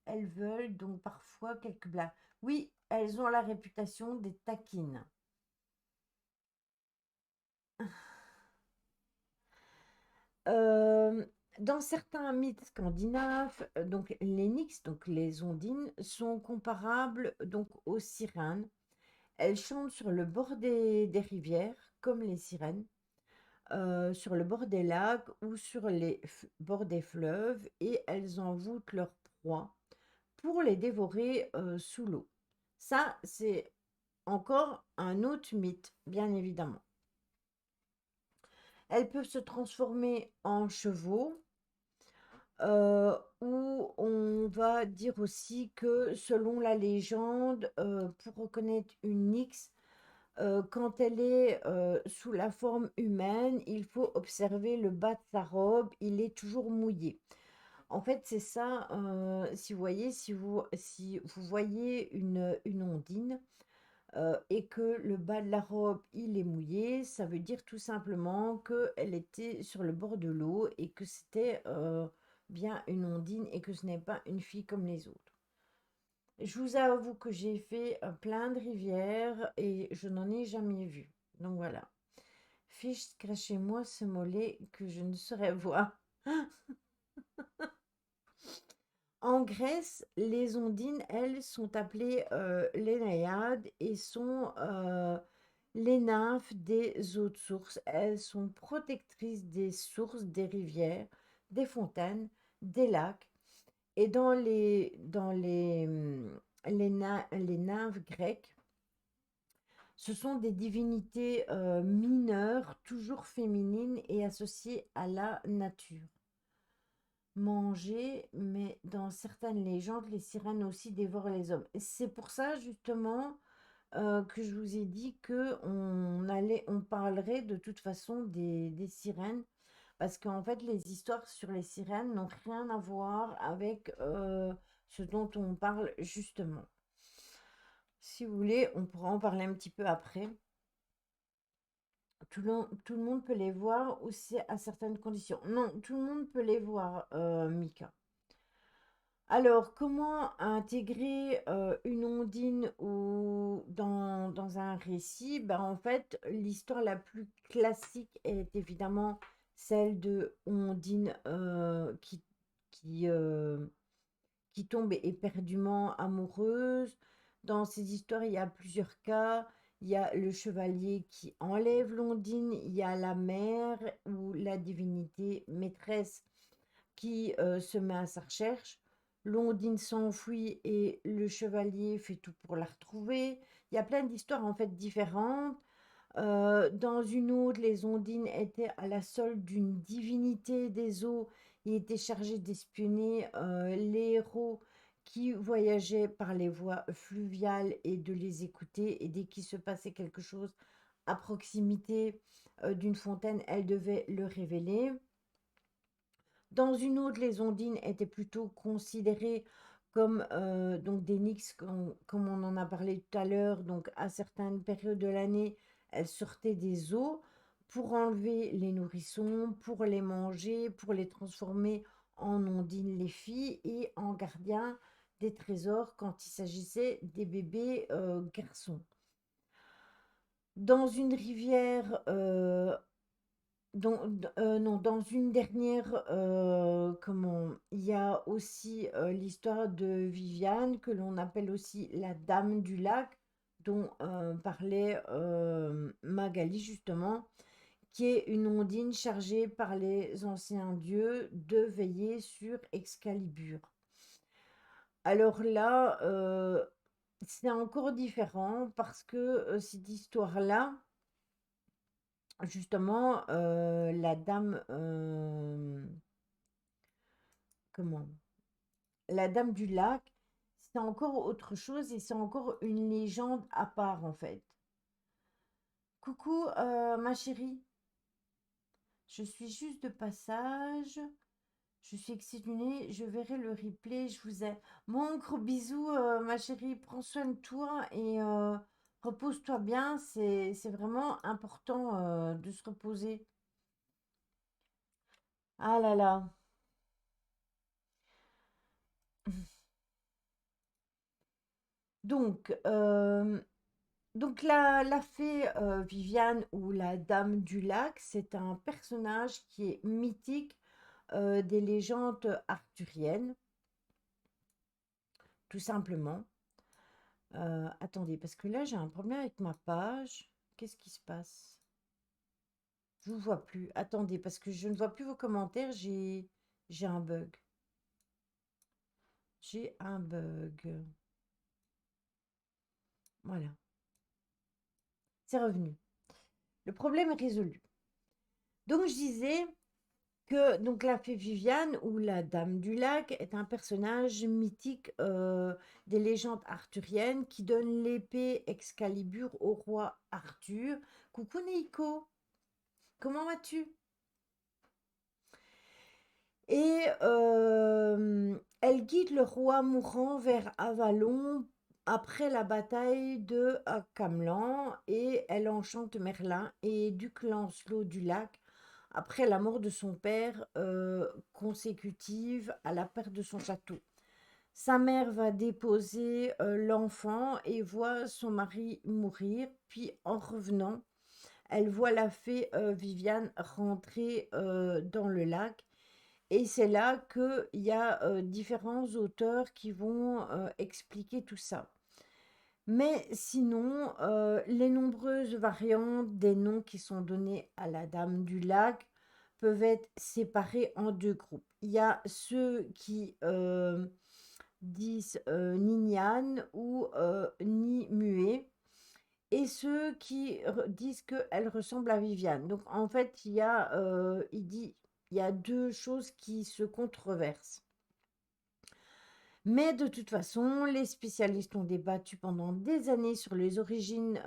elles veulent, donc parfois quelques blagues. Oui, elles ont la réputation des taquines. Euh, dans certains mythes scandinaves, donc les nix, donc les ondines, sont comparables donc aux sirènes. Elles chantent sur le bord des rivières, comme les sirènes. sur le bord des lacs ou sur les bords des fleuves et elles envoûtent leurs proies pour les dévorer sous l'eau. Ça, c'est encore un autre mythe, bien évidemment. Elles peuvent se transformer en chevaux, où on va dire aussi que selon la légende, pour reconnaître une nix, quand elle est sous la forme humaine, il faut observer le bas de sa robe, il est toujours mouillé. En fait, c'est ça, si vous voyez, si vous voyez une ondine, et que le bas de la robe, il est mouillé, ça veut dire tout simplement qu'elle était sur le bord de l'eau et que c'était bien une ondine et que ce n'est pas une fille comme les autres. Je vous avoue que j'ai fait plein de rivières et je n'en ai jamais vu. Donc voilà. Fiche, crachez-moi ce mollet que je ne saurais voir. En Grèce, les ondines, elles, sont appelées les naïades et sont les nymphes des eaux de source. Elles sont protectrices des sources, des rivières, des fontaines, des lacs. Et dans les nymphes grecques, ce sont des divinités mineures, toujours féminines et associées à la nature. Manger, mais dans certaines légendes, les sirènes aussi dévorent les hommes. Et c'est pour ça justement que je vous ai dit que on parlerait de toute façon des sirènes, parce qu'en fait, les histoires sur les sirènes n'ont rien à voir avec ce dont on parle justement. Si vous voulez, on pourra en parler un petit peu après. Tout le monde peut les voir aussi à certaines conditions. Non, tout le monde peut les voir, Mika. Alors, comment intégrer une ondine dans un récit? Ben, en fait, l'histoire la plus classique est évidemment celle de Ondine qui, euh, qui tombe éperdument amoureuse. Dans ces histoires, il y a plusieurs cas. Il y a le chevalier qui enlève l'ondine, il y a la mère ou la divinité maîtresse qui se met à sa recherche. L'ondine s'enfuit et le chevalier fait tout pour la retrouver. Il y a plein d'histoires en fait différentes. Dans une autre, les ondines étaient à la solde d'une divinité des eaux et étaient chargées d'espionner les héros qui voyageaient par les voies fluviales et de les écouter. Et dès qu'il se passait quelque chose à proximité d'une fontaine, elles devaient le révéler. Dans une autre, les ondines étaient plutôt considérées comme donc des nixes, comme on en a parlé tout à l'heure. Donc, à certaines périodes de l'année, elles sortaient des eaux pour enlever les nourrissons, pour les manger, pour les transformer en ondines les filles et en gardiens des trésors quand il s'agissait des bébés garçons. Dans une rivière non, dans une dernière, comment il y a aussi, l'histoire de Viviane que l'on appelle aussi la dame du lac dont, parlait, Magali justement, qui est une ondine chargée par les anciens dieux de veiller sur Excalibur. Alors là, c'est encore différent parce que, cette histoire-là justement, la dame, comment? La dame du lac, c'est encore autre chose et c'est encore une légende à part, en fait. Coucou, ma chérie, je suis juste de passage. Je suis excitée, je verrai le replay, je vous ai. Mon gros bisou, ma chérie, prends soin de toi et repose-toi bien. C'est vraiment important de se reposer. Ah là là. Donc, la fée Viviane ou la Dame du Lac, c'est un personnage qui est mythique des légendes arthuriennes, tout simplement. Attendez, parce que là j'ai un problème avec ma page. Qu'est-ce qui se passe? Je vous vois plus. Attendez, parce que je ne vois plus vos commentaires. J'ai un bug. J'ai un bug. Voilà, c'est revenu. Le problème est résolu. Donc je disais que donc la fée Viviane ou la Dame du Lac est un personnage mythique des légendes arthuriennes qui donne l'épée Excalibur au roi Arthur. Coucou Nico, comment vas-tu? Et elle guide le roi mourant vers Avalon après la bataille de Camelan et elle enchante Merlin et duc Lancelot du Lac après la mort de son père consécutive à la perte de son château. Sa mère va déposer l'enfant et voit son mari mourir, puis en revenant, elle voit la fée Viviane rentrer dans le lac et c'est là qu'il y a différents auteurs qui vont expliquer tout ça. Mais sinon, les nombreuses variantes des noms qui sont donnés à la Dame du Lac peuvent être séparés en deux groupes. Il y a ceux qui disent Niniane ou Ni Muet et ceux qui disent qu'elle ressemble à Viviane. Donc en fait, il y a deux choses qui se controversent. Mais de toute façon, les spécialistes ont débattu pendant des années sur les origines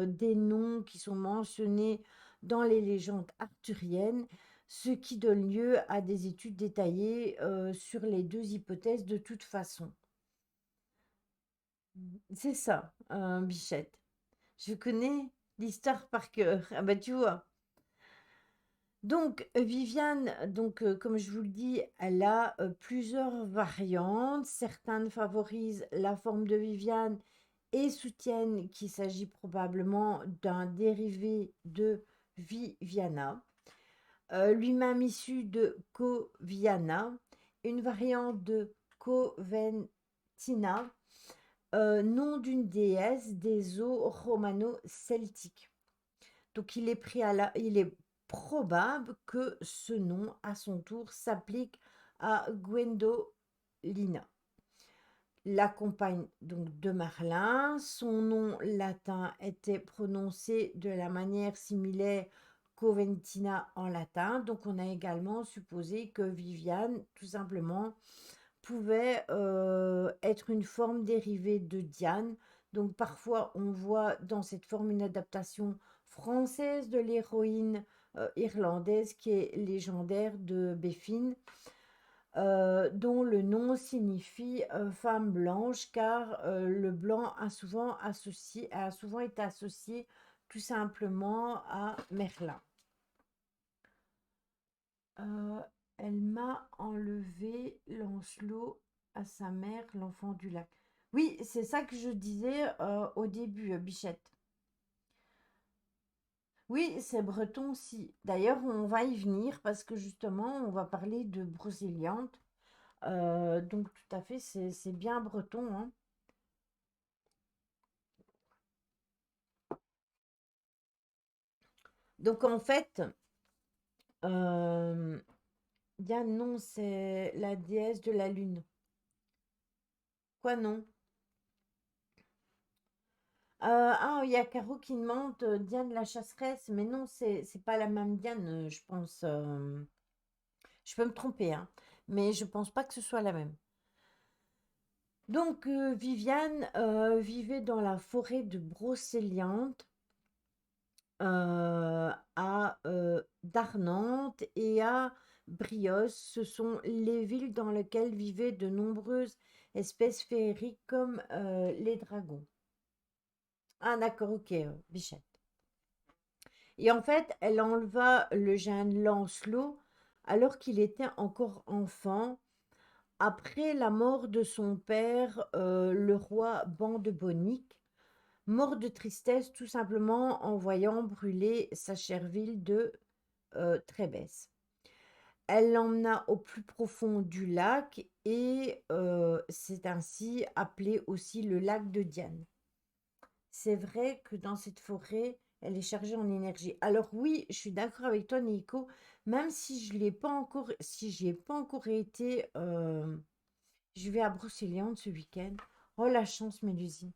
des noms qui sont mentionnés dans les légendes arthuriennes, ce qui donne lieu à des études détaillées sur les deux hypothèses de toute façon. C'est ça, Bichette. Je connais l'histoire par cœur. Ah bah tu vois. Donc, Viviane, comme je vous le dis, elle a plusieurs variantes. Certaines favorisent la forme de Viviane et soutiennent qu'il s'agit probablement d'un dérivé de Viviana, lui-même issu de Coviana, une variante de Coventina, nom d'une déesse des eaux romano-celtiques. Donc il est probable que ce nom, à son tour, s'applique à Gwendolina, la compagne donc de Merlin. Son nom latin était prononcé de la manière similaire Coventina en latin. Donc on a également supposé que Viviane, tout simplement, pouvait être une forme dérivée de Diane. Donc parfois on voit dans cette forme une adaptation française de l'héroïne irlandaise qui est légendaire de Béfine, dont le nom signifie femme blanche, car le blanc a souvent été associé tout simplement à Merlin. Euh, Elle m'a enlevé Lancelot à sa mère, l'enfant du lac. Oui, c'est ça que je disais au début, Bichette. Oui, c'est breton aussi. D'ailleurs, on va y venir parce que justement, on va parler de Brocéliande. Donc, tout à fait, c'est bien breton, hein. Donc, en fait, euh, Diane, non, c'est la déesse de la lune. Quoi, non? Ah, il y a Caro qui demande Diane la chasseresse, mais non, c'est pas la même Diane, je pense. Je peux me tromper, hein, mais je pense pas que ce soit la même. Donc, Viviane vivait dans la forêt de Brocéliande, à Darnante et à Brios. Ce sont les villes dans lesquelles vivaient de nombreuses espèces féeriques comme les dragons. Ah, d'accord, ok, Bichette. Et en fait, elle enleva le jeune Lancelot alors qu'il était encore enfant, après la mort de son père, le roi Bandebonic, mort de tristesse tout simplement en voyant brûler sa chère ville de Trébès. Elle l'emmena au plus profond du lac et c'est ainsi appelé aussi le lac de Diane. C'est vrai que dans cette forêt, Elle est chargée en énergie. Alors oui, je suis d'accord avec toi, Nico. Même si je l'ai pas encore, si j'y ai pas encore été, je vais à Brocéliande ce week-end. Oh la chance, Mélusine.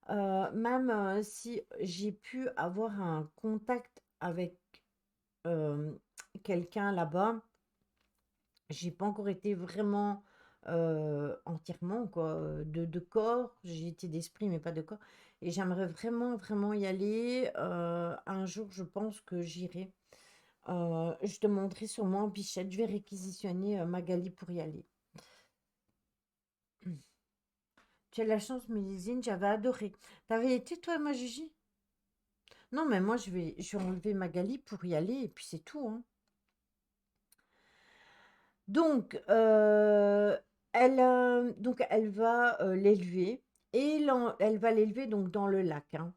Même si j'ai pu avoir un contact avec euh, quelqu'un là-bas, j'ai pas encore été vraiment entièrement quoi, de corps. J'ai été d'esprit, mais pas de corps. Et j'aimerais vraiment, vraiment y aller. Un jour, je pense que j'irai. Je demanderai sûrement en Bichette. Je vais réquisitionner Magali pour y aller. Tu as la chance, Mélisine, j'avais adoré. T'avais été, toi, ma Gigi? Non, mais moi, je vais enlever Magali pour y aller, et puis c'est tout, hein. Donc, elle va l'élever, et elle va l'élever donc dans le lac, hein.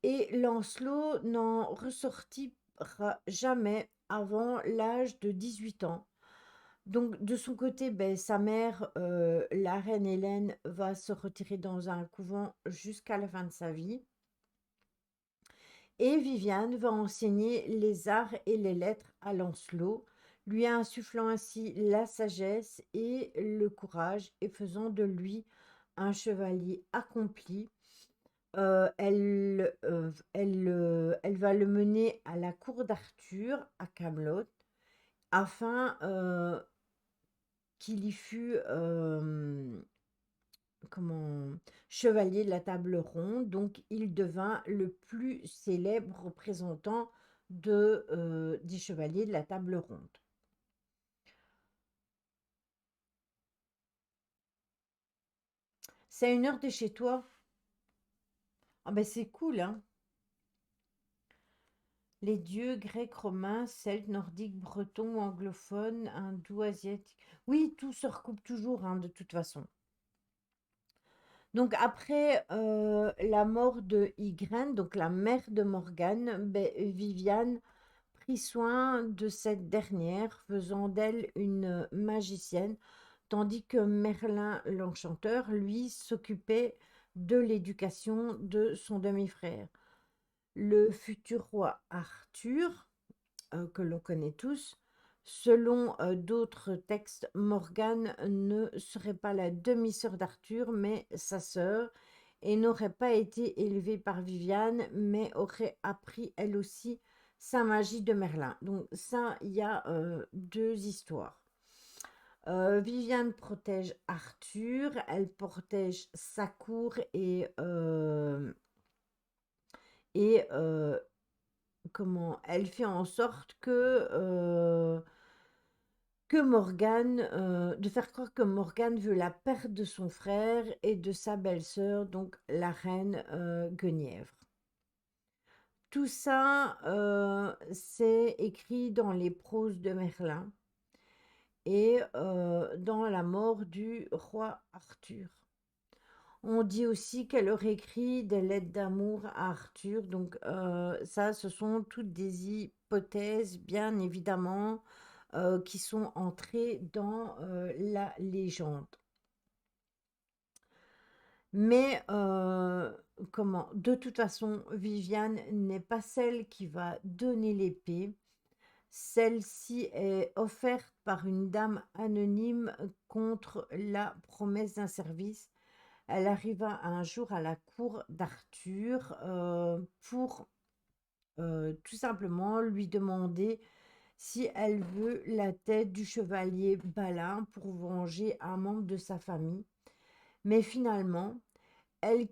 Et Lancelot n'en ressortira jamais avant l'âge de 18 ans. Donc, de son côté, ben, sa mère, la reine Hélène, va se retirer dans un couvent jusqu'à la fin de sa vie. Et Viviane va enseigner les arts et les lettres à Lancelot, lui insufflant ainsi la sagesse et le courage et faisant de lui un chevalier accompli. Elle va le mener à la cour d'Arthur, à Camelot, afin qu'il y fût comment, chevalier de la table ronde. Donc, il devint le plus célèbre représentant des chevaliers de la table ronde. C'est à 1 heure de chez toi? Ah ben c'est cool, hein. Les dieux grecs, romains, celtes, nordiques, bretons, anglophones, hindous, asiatiques. Oui, tout se recoupe toujours, hein, de toute façon. Donc après la mort de Ygraine, donc la mère de Morgane, ben, Viviane prit soin de cette dernière, faisant d'elle une magicienne, tandis que Merlin l'Enchanteur, lui, s'occupait de l'éducation de son demi-frère. Le futur roi Arthur, que l'on connaît tous, selon d'autres textes, Morgane ne serait pas la demi-sœur d'Arthur, mais sa sœur, et n'aurait pas été élevée par Viviane, mais aurait appris elle aussi sa magie de Merlin. Donc ça, il y a deux histoires. Viviane protège Arthur, elle protège sa cour et comment elle fait en sorte que Morgane, de faire croire que Morgane veut la perte de son frère et de sa belle-sœur, donc la reine Guenièvre. Tout ça, c'est écrit dans les proses de Merlin et dans la mort du roi Arthur. On dit aussi qu'elle aurait écrit des lettres d'amour à Arthur. Donc ça, ce sont toutes des hypothèses, bien évidemment, qui sont entrées dans la légende. Mais comment? De toute façon, Viviane n'est pas celle qui va donner l'épée. Celle-ci est offerte par une dame anonyme contre la promesse d'un service. Elle arriva un jour à la cour d'Arthur pour tout simplement lui demander si elle veut la tête du chevalier Balin pour venger un membre de sa famille. Mais finalement, c'est elle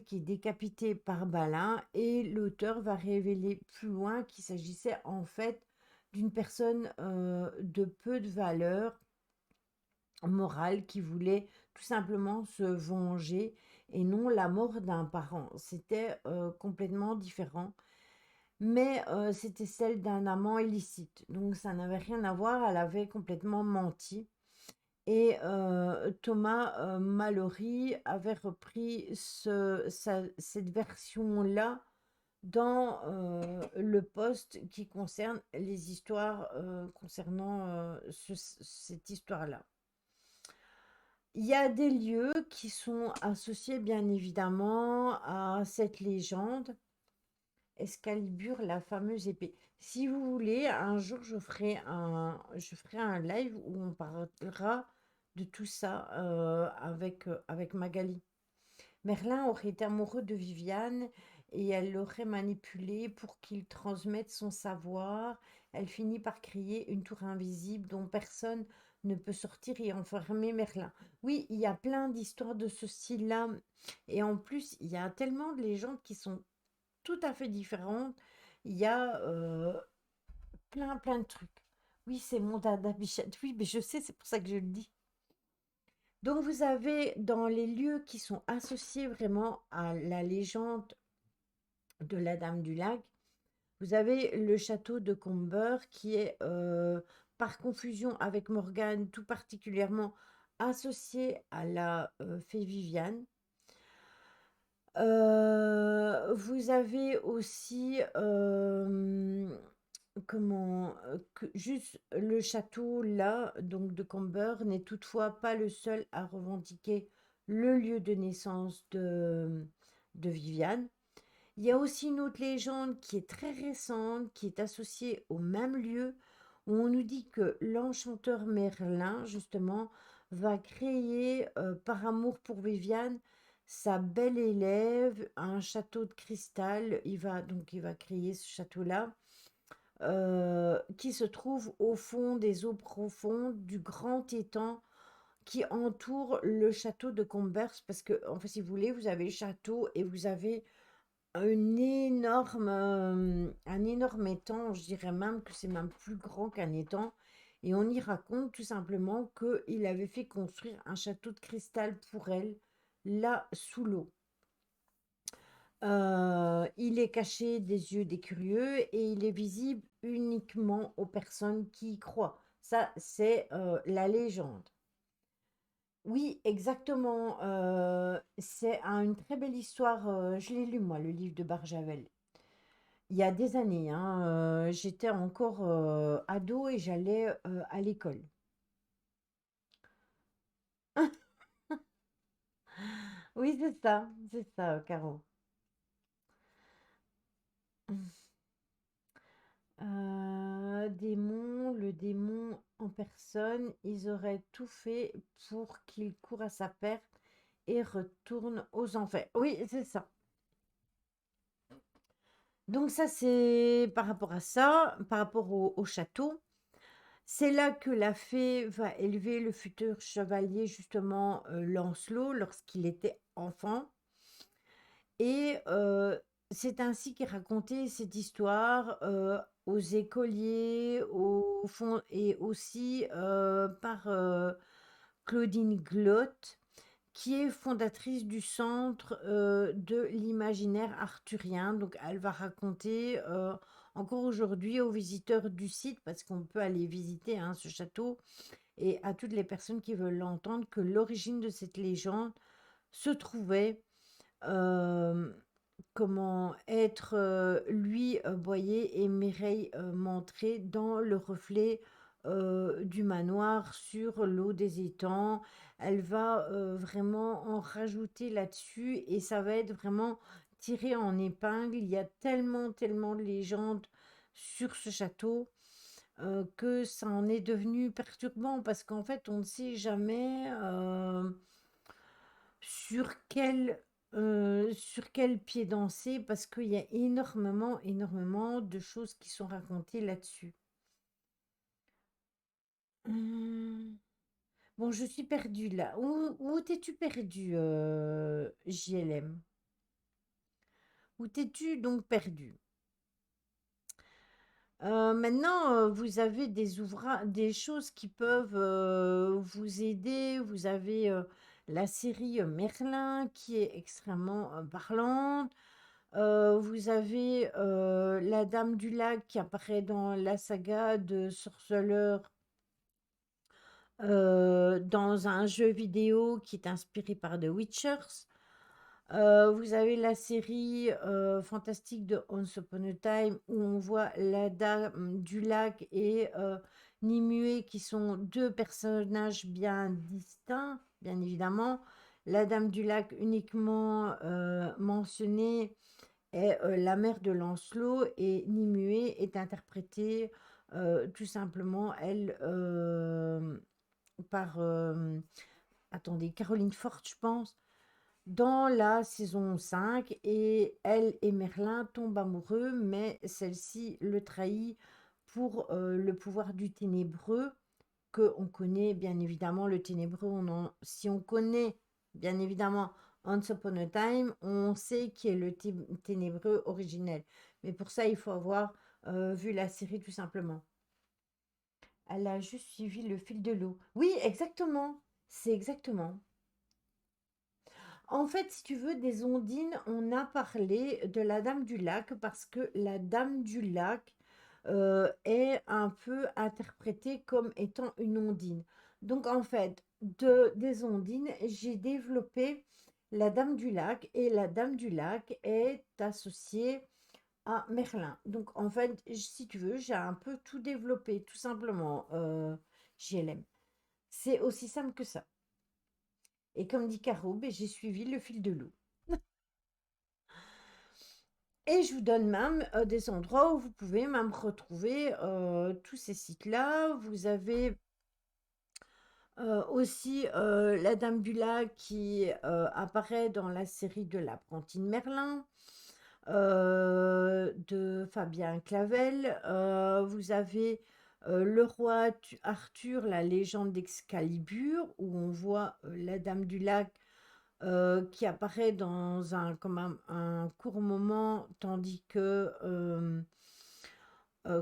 qui est décapitée par Balin et l'auteur va révéler plus loin qu'il s'agissait en fait d'une personne de peu de valeur morale qui voulait tout simplement se venger et non la mort d'un parent. C'était complètement différent, mais c'était celle d'un amant illicite. Donc ça n'avait rien à voir, elle avait complètement menti. Et Thomas Malory avait repris cette version-là dans le poste qui concerne les histoires concernant cette histoire-là. Il y a des lieux qui sont associés bien évidemment à cette légende. Excalibur, la fameuse épée. Si vous voulez, un jour, je ferai un live où on parlera de tout ça avec Magali. Merlin aurait été amoureux de Viviane et elle l'aurait manipulé pour qu'il transmette son savoir. Elle finit par créer une tour invisible dont personne ne peut sortir et enfermer Merlin. Oui, il y a plein d'histoires de ce style-là. Et en plus, il y a tellement de légendes qui sont tout à fait différentes. Il y a plein, plein de trucs. Oui, c'est mon dada Bichette. Oui, mais je sais, c'est pour ça que je le dis. Donc, vous avez dans les lieux qui sont associés vraiment à la légende de la Dame du Lac, vous avez le château de Comber qui est, par confusion avec Morgane, tout particulièrement associé à la fée Viviane. Vous avez aussi, juste le château là, donc de Comber, n'est toutefois pas le seul à revendiquer le lieu de naissance de Viviane. Il y a aussi une autre légende qui est très récente, qui est associée au même lieu, où on nous dit que l'enchanteur Merlin, justement, va créer, par amour pour Viviane, sa belle élève, un château de cristal. Il va créer ce château-là, qui se trouve au fond des eaux profondes du grand étang qui entoure le château de Combers. Parce que, en fait, si vous voulez, vous avez le château et vous avez un énorme étang, je dirais même que c'est même plus grand qu'un étang. Et on y raconte tout simplement qu'il avait fait construire un château de cristal pour elle, là, sous l'eau. Il est caché des yeux des curieux et il est visible uniquement aux personnes qui y croient. Ça, c'est la légende. Oui, exactement. C'est une très belle histoire. Je l'ai lu, moi, le livre de Barjavel. Il y a des années, hein, j'étais encore, ado et j'allais, à l'école. Oui, c'est ça, Caro. Démon, le démon en personne, ils auraient tout fait pour qu'il court à sa perte et retourne aux enfers. Oui, c'est ça. Donc ça, c'est par rapport à ça, par rapport au château. C'est là que la fée va élever le futur chevalier, justement, Lancelot, lorsqu'il était enfant. Et c'est ainsi qu'est racontée cette histoire, aux écoliers, au fond, et aussi par Claudine Glotte, qui est fondatrice du Centre de l'imaginaire arthurien. Donc, elle va raconter encore aujourd'hui aux visiteurs du site, parce qu'on peut aller visiter, hein, ce château, et à toutes les personnes qui veulent l'entendre, que l'origine de cette légende se trouvait, euh, comment être, lui, Boyer et Mireille, Montré dans le reflet du manoir sur l'eau des étangs. Elle va vraiment en rajouter là-dessus et ça va être vraiment tiré en épingle. Il y a tellement, tellement de légendes sur ce château, que ça en est devenu perturbant parce qu'en fait, on ne sait jamais sur quel pied danser parce qu'il y a énormément, énormément de choses qui sont racontées là-dessus. Hum, Bon, je suis perdue là. Où t'es-tu perdu, JLM? Où t'es-tu donc perdu? Maintenant, vous avez des choses qui peuvent vous aider. Vous avez la série Merlin qui est extrêmement parlante. Vous avez la Dame du Lac qui apparaît dans la saga de Sorceleur, dans un jeu vidéo qui est inspiré par The Witchers. Vous avez la série fantastique de Once Upon a Time où on voit la Dame du Lac et Nimue qui sont deux personnages bien distincts, bien évidemment. La Dame du Lac uniquement mentionnée Et la mère de Lancelot et Nimue est interprétée tout simplement, elle, par, attendez, Caroline Forte, je pense, dans la saison 5. Et elle et Merlin tombent amoureux, mais celle-ci le trahit pour le pouvoir du ténébreux, que on connaît bien évidemment. Le ténébreux, si on connaît bien évidemment Once Upon a Time, on sait qui est le ténébreux originel. Mais pour ça, il faut avoir vu la série tout simplement. Elle a juste suivi le fil de l'eau. Oui, exactement. C'est exactement. En fait, si tu veux, des ondines, on a parlé de la Dame du Lac parce que la Dame du Lac est un peu interprétée comme étant une ondine. Donc, en fait, des ondines, j'ai développé la Dame du Lac et la Dame du Lac est associée à Merlin. Donc, en fait, si tu veux, j'ai un peu tout développé, tout simplement, JLM. C'est aussi simple que ça. Et comme dit Caro, ben, j'ai suivi le fil de l'eau. Et je vous donne même des endroits où vous pouvez même retrouver tous ces sites-là. Vous avez aussi la Dame du Lac qui apparaît dans la série de l'apprenti de Merlin, de Fabien Clavel. Vous avez le roi Arthur, la légende d'Excalibur, où on voit la Dame du Lac qui apparaît dans comme un court moment, tandis que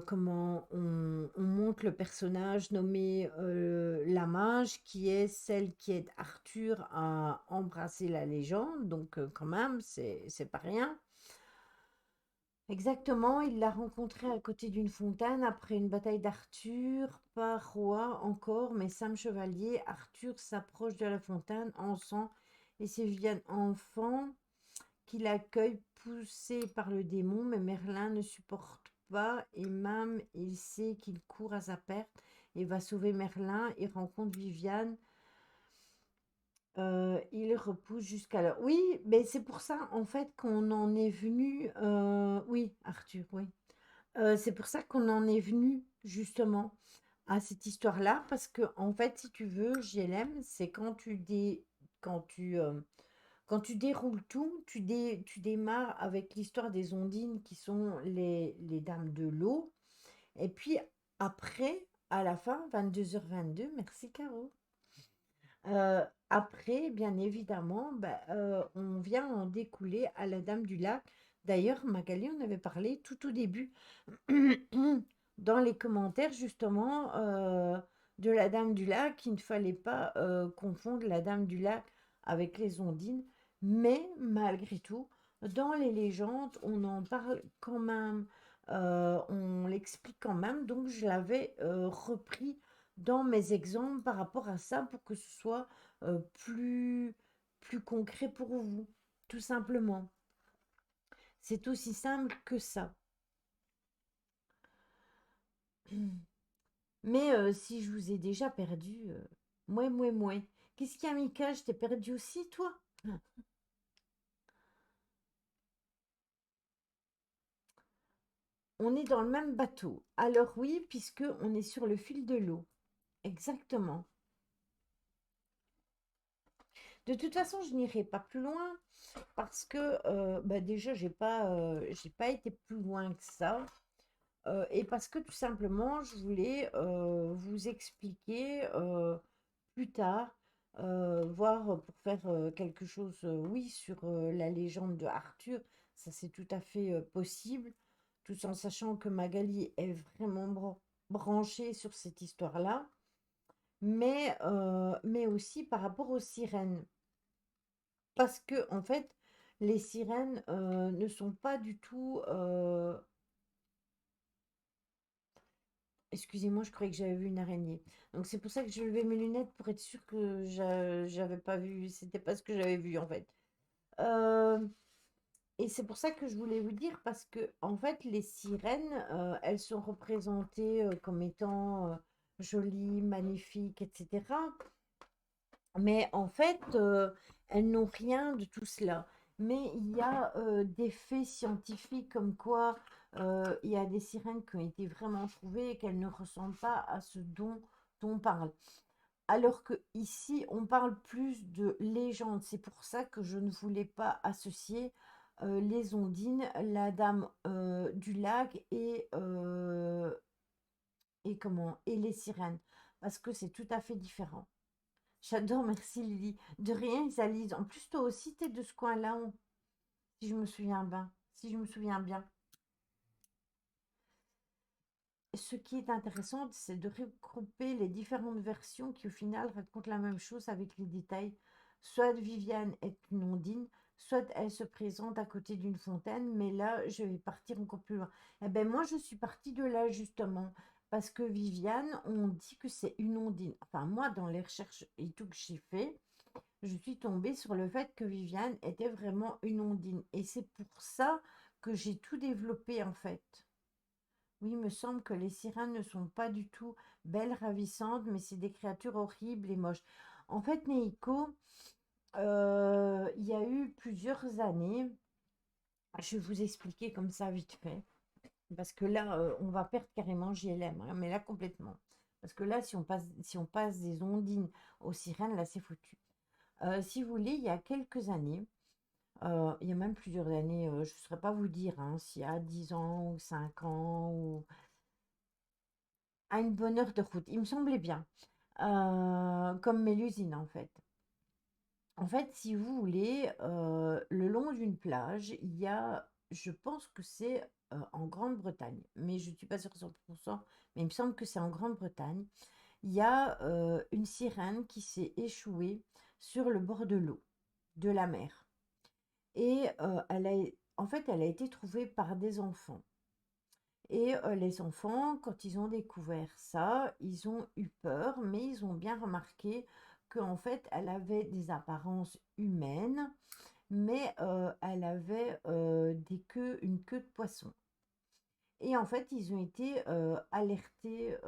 comment on montre le personnage nommé la mage, qui est celle qui aide Arthur à embrasser la légende. Donc quand même, c'est pas rien. Exactement, il l'a rencontrée à côté d'une fontaine après une bataille d'Arthur, pas roi encore, mais Sam Chevalier. Arthur s'approche de la fontaine en sang et c'est Viviane enfant qui l'accueille poussé par le démon, mais Merlin ne supporte pas et même il sait qu'il court à sa perte et va sauver Merlin. Il rencontre Viviane, il repousse jusqu'à l'heure. Oui, mais c'est pour ça en fait qu'on en est venu. Oui, Arthur, oui. C'est pour ça qu'on en est venu justement à cette histoire-là, parce que en fait, si tu veux, JLM, c'est quand quand tu déroules tout, tu démarres avec l'histoire des ondines qui sont les dames de l'eau. Et puis après, à la fin, 22h22, merci Caro. Après, bien évidemment, bah, on vient en découler à la Dame du Lac. D'ailleurs, Magali, on avait parlé tout au début, dans les commentaires, justement, de la Dame du Lac, qu'il ne fallait pas confondre la Dame du Lac avec les ondines. Mais malgré tout, dans les légendes, on en parle quand même, on l'explique quand même. Donc, je l'avais repris dans mes exemples par rapport à ça pour que ce soit plus concret pour vous, tout simplement. C'est aussi simple que ça. Mais si je vous ai déjà perdu, mouais, mouais, mouais. Qu'est-ce qu'il y a, Mika? Je t'ai perdu aussi, toi? On est dans le même bateau. Alors oui, puisque on est sur le fil de l'eau. Exactement. De toute façon, je n'irai pas plus loin parce que bah déjà, j'ai pas été plus loin que ça. Et parce que tout simplement, je voulais vous expliquer plus tard, voir pour faire quelque chose, oui, sur la légende de Arthur. Ça, c'est tout à fait possible, tout en sachant que Magali est vraiment branchée sur cette histoire-là, mais aussi par rapport aux sirènes. Parce que, en fait, les sirènes ne sont pas du tout. Excusez-moi, je croyais que j'avais vu une araignée. Donc c'est pour ça que je levais mes lunettes pour être sûre que j'avais pas vu. C'était pas ce que j'avais vu en fait. Euh, et c'est pour ça que je voulais vous dire parce que en fait les sirènes, elles sont représentées comme étant jolies, magnifiques, etc. Mais en fait, elles n'ont rien de tout cela. Mais il y a des faits scientifiques comme quoi il y a des sirènes qui ont été vraiment trouvées et qu'elles ne ressemblent pas à ce dont on parle. Alors que ici, on parle plus de légendes. C'est pour ça que je ne voulais pas associer les ondines, la dame du lac et les sirènes, parce que c'est tout à fait différent. J'adore, merci Lily. De rien, Isalise. En plus, toi aussi, t'es de ce coin-là, si je me souviens bien. Si je me souviens bien. Ce qui est intéressant, c'est de regrouper les différentes versions qui, au final, racontent la même chose avec les détails. Soit Viviane est une ondine, soit elle se présente à côté d'une fontaine, mais là, je vais partir encore plus loin. Eh ben, moi, je suis partie de là, justement, parce que Viviane, on dit que c'est une ondine. Enfin, moi, dans les recherches et tout que j'ai fait, je suis tombée sur le fait que Viviane était vraiment une ondine. Et c'est pour ça que j'ai tout développé, en fait. Oui, il me semble que les sirènes ne sont pas du tout belles, ravissantes, mais c'est des créatures horribles et moches. En fait, Neiko, il y a eu plusieurs années, je vais vous expliquer comme ça vite fait, parce que là, on va perdre carrément JLM, hein, mais là complètement. Parce que là, si on passe des ondines aux sirènes, là, c'est foutu. Si vous voulez, il y a quelques années, il y a même plusieurs années, je ne saurais pas vous dire hein, s'il y a 10 ans ou 5 ans ou à une bonne heure de route. Il me semblait bien. Comme Mélusine, en fait. En fait, si vous voulez, le long d'une plage, il y a, je pense que c'est en Grande-Bretagne, mais je ne suis pas sûre 100%, mais il me semble que c'est en Grande-Bretagne. Il y a une sirène qui s'est échouée sur le bord de l'eau, de la mer. Et en fait, elle a été trouvée par des enfants. Et les enfants, quand ils ont découvert ça, ils ont eu peur, mais ils ont bien remarqué qu'en fait, elle avait des apparences humaines, mais elle avait une queue de poisson. Et en fait, ils ont été alertés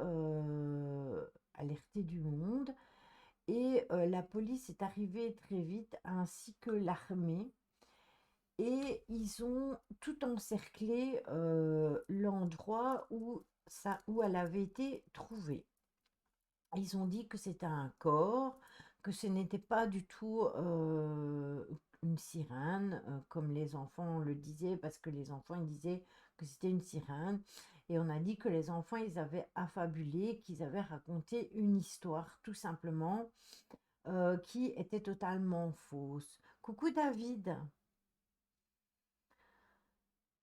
du monde. Et la police est arrivée très vite, ainsi que l'armée. Et ils ont tout encerclé l'endroit où elle avait été trouvée. Ils ont dit que c'était un corps, que ce n'était pas du tout une sirène, comme les enfants le disaient, parce que les enfants ils disaient que c'était une sirène. Et on a dit que les enfants, ils avaient affabulé, qu'ils avaient raconté une histoire, tout simplement, qui était totalement fausse. Coucou David.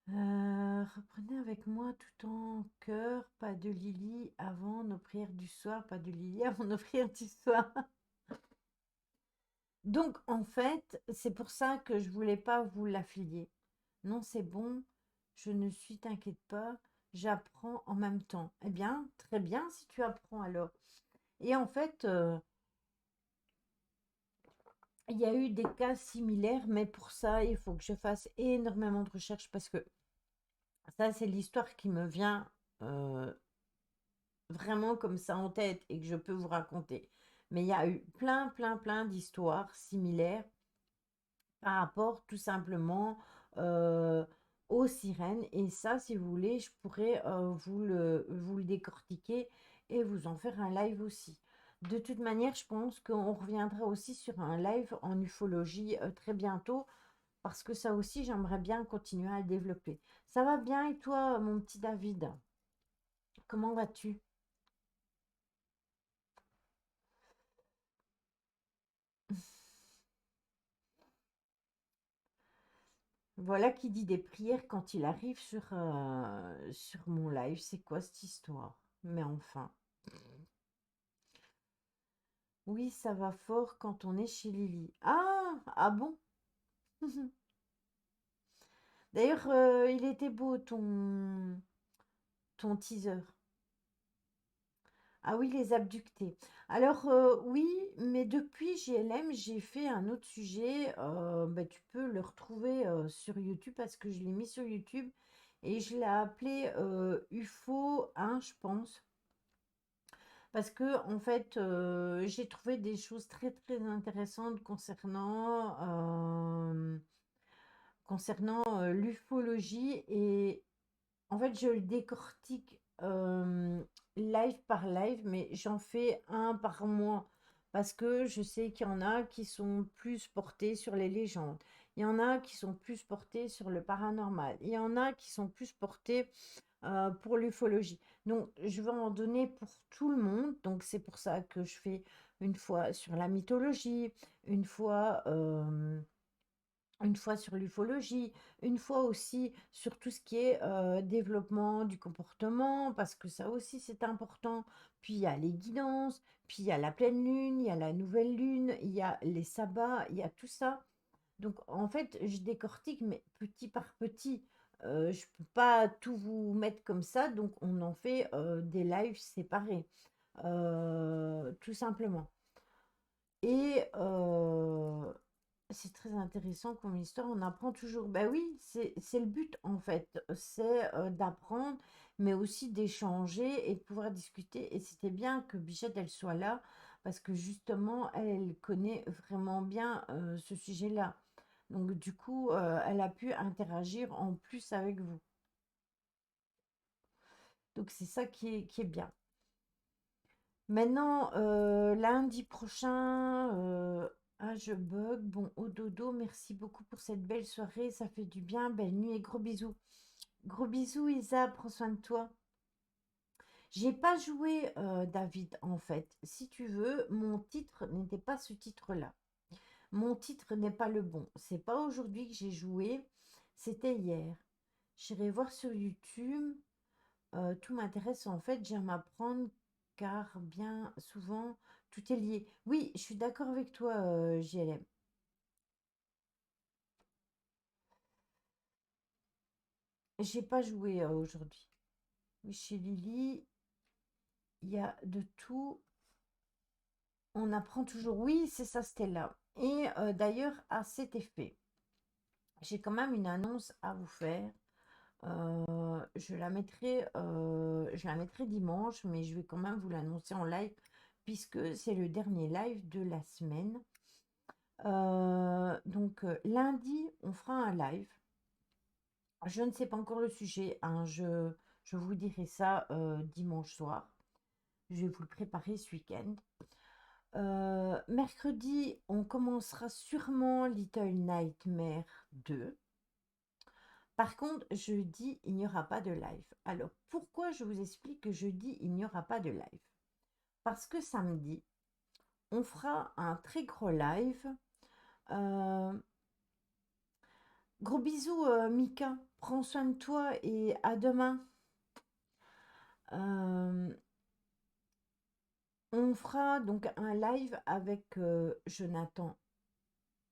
Reprenez avec moi tout en cœur, pas de Lily avant nos prières du soir, pas de Lily avant nos prières du soir. Donc, en fait, c'est pour ça que je voulais pas vous l'affilier. Non, c'est bon, je ne suis, t'inquiète pas, j'apprends en même temps. Eh bien, très bien si tu apprends alors. Et en fait, il y a eu des cas similaires, mais pour ça, il faut que je fasse énormément de recherches parce que ça, c'est l'histoire qui me vient euh, vraiment comme ça en tête et que je peux vous raconter. Mais il y a eu plein, plein, plein d'histoires similaires par rapport tout simplement euh, aux sirènes. Et ça, si vous voulez, je pourrais vous le décortiquer et vous en faire un live aussi. De toute manière, je pense qu'on reviendra aussi sur un live en ufologie très bientôt parce que ça aussi, j'aimerais bien continuer à le développer. Ça va bien et toi, mon petit David? Comment vas-tu? Voilà qui dit des prières quand il arrive sur mon live. C'est quoi cette histoire? Mais enfin. Oui, ça va fort quand on est chez Lily. Ah, ah bon? D'ailleurs, il était beau ton teaser. Ah oui, les abductés. Alors, oui, mais depuis JLM, j'ai fait un autre sujet. Bah, tu peux le retrouver sur YouTube parce que je l'ai mis sur YouTube et je l'ai appelé UFO 1, je pense. Parce que, en fait, j'ai trouvé des choses très, très intéressantes concernant concernant l'ufologie et en fait, je le décortique live par live, mais j'en fais un par mois parce que je sais qu'il y en a qui sont plus portés sur les légendes. Il y en a qui sont plus portés sur le paranormal. Il y en a qui sont plus portés pour l'ufologie. Donc, je vais en donner pour tout le monde. Donc, c'est pour ça que je fais une fois sur la mythologie, une fois une fois sur l'ufologie, une fois aussi sur tout ce qui est développement du comportement, parce que ça aussi c'est important. Puis il y a les guidances, puis il y a la pleine lune, il y a la nouvelle lune, il y a les sabbats, il y a tout ça. Donc en fait, je décortique, mais petit par petit. Je ne peux pas tout vous mettre comme ça, donc on en fait des lives séparés, tout simplement. Et c'est très intéressant comme histoire, on apprend toujours. Ben oui, c'est le but en fait, c'est d'apprendre, mais aussi d'échanger et de pouvoir discuter. Et c'était bien que Bichette, elle soit là, parce que justement, elle connaît vraiment bien ce sujet-là. Donc du coup, elle a pu interagir en plus avec vous. Donc c'est ça qui est bien. Maintenant, lundi prochain, ah, je bug. Bon, au dodo, merci beaucoup pour cette belle soirée. Ça fait du bien. Belle nuit et gros bisous. Gros bisous, Isa. Prends soin de toi. J'ai pas joué David, en fait. Si tu veux, mon titre n'était pas ce titre-là. Mon titre n'est pas le bon. C'est pas aujourd'hui que j'ai joué. C'était hier. J'irai voir sur YouTube. Tout m'intéresse en fait, j'aime apprendre car bien souvent tout est lié. Oui, je suis d'accord avec toi, JLM. J'ai pas joué aujourd'hui. Oui, chez Lily, il y a de tout. On apprend toujours. Oui, c'est ça, Stella. Et d'ailleurs, à cet effet, j'ai quand même une annonce à vous faire. Je la mettrai dimanche, mais je vais quand même vous l'annoncer en live puisque c'est le dernier live de la semaine. Donc lundi, on fera un live. Je ne sais pas encore le sujet, hein, je vous dirai ça dimanche soir. Je vais vous le préparer ce week-end. Mercredi, on commencera sûrement Little Nightmare 2. Par contre, jeudi, il n'y aura pas de live. Alors, pourquoi je vous explique que jeudi, il n'y aura pas de live? Parce que samedi, on fera un très gros live. Euh, Gros bisous, Mika. Prends soin de toi et à demain. Euh, on fera donc un live avec Jonathan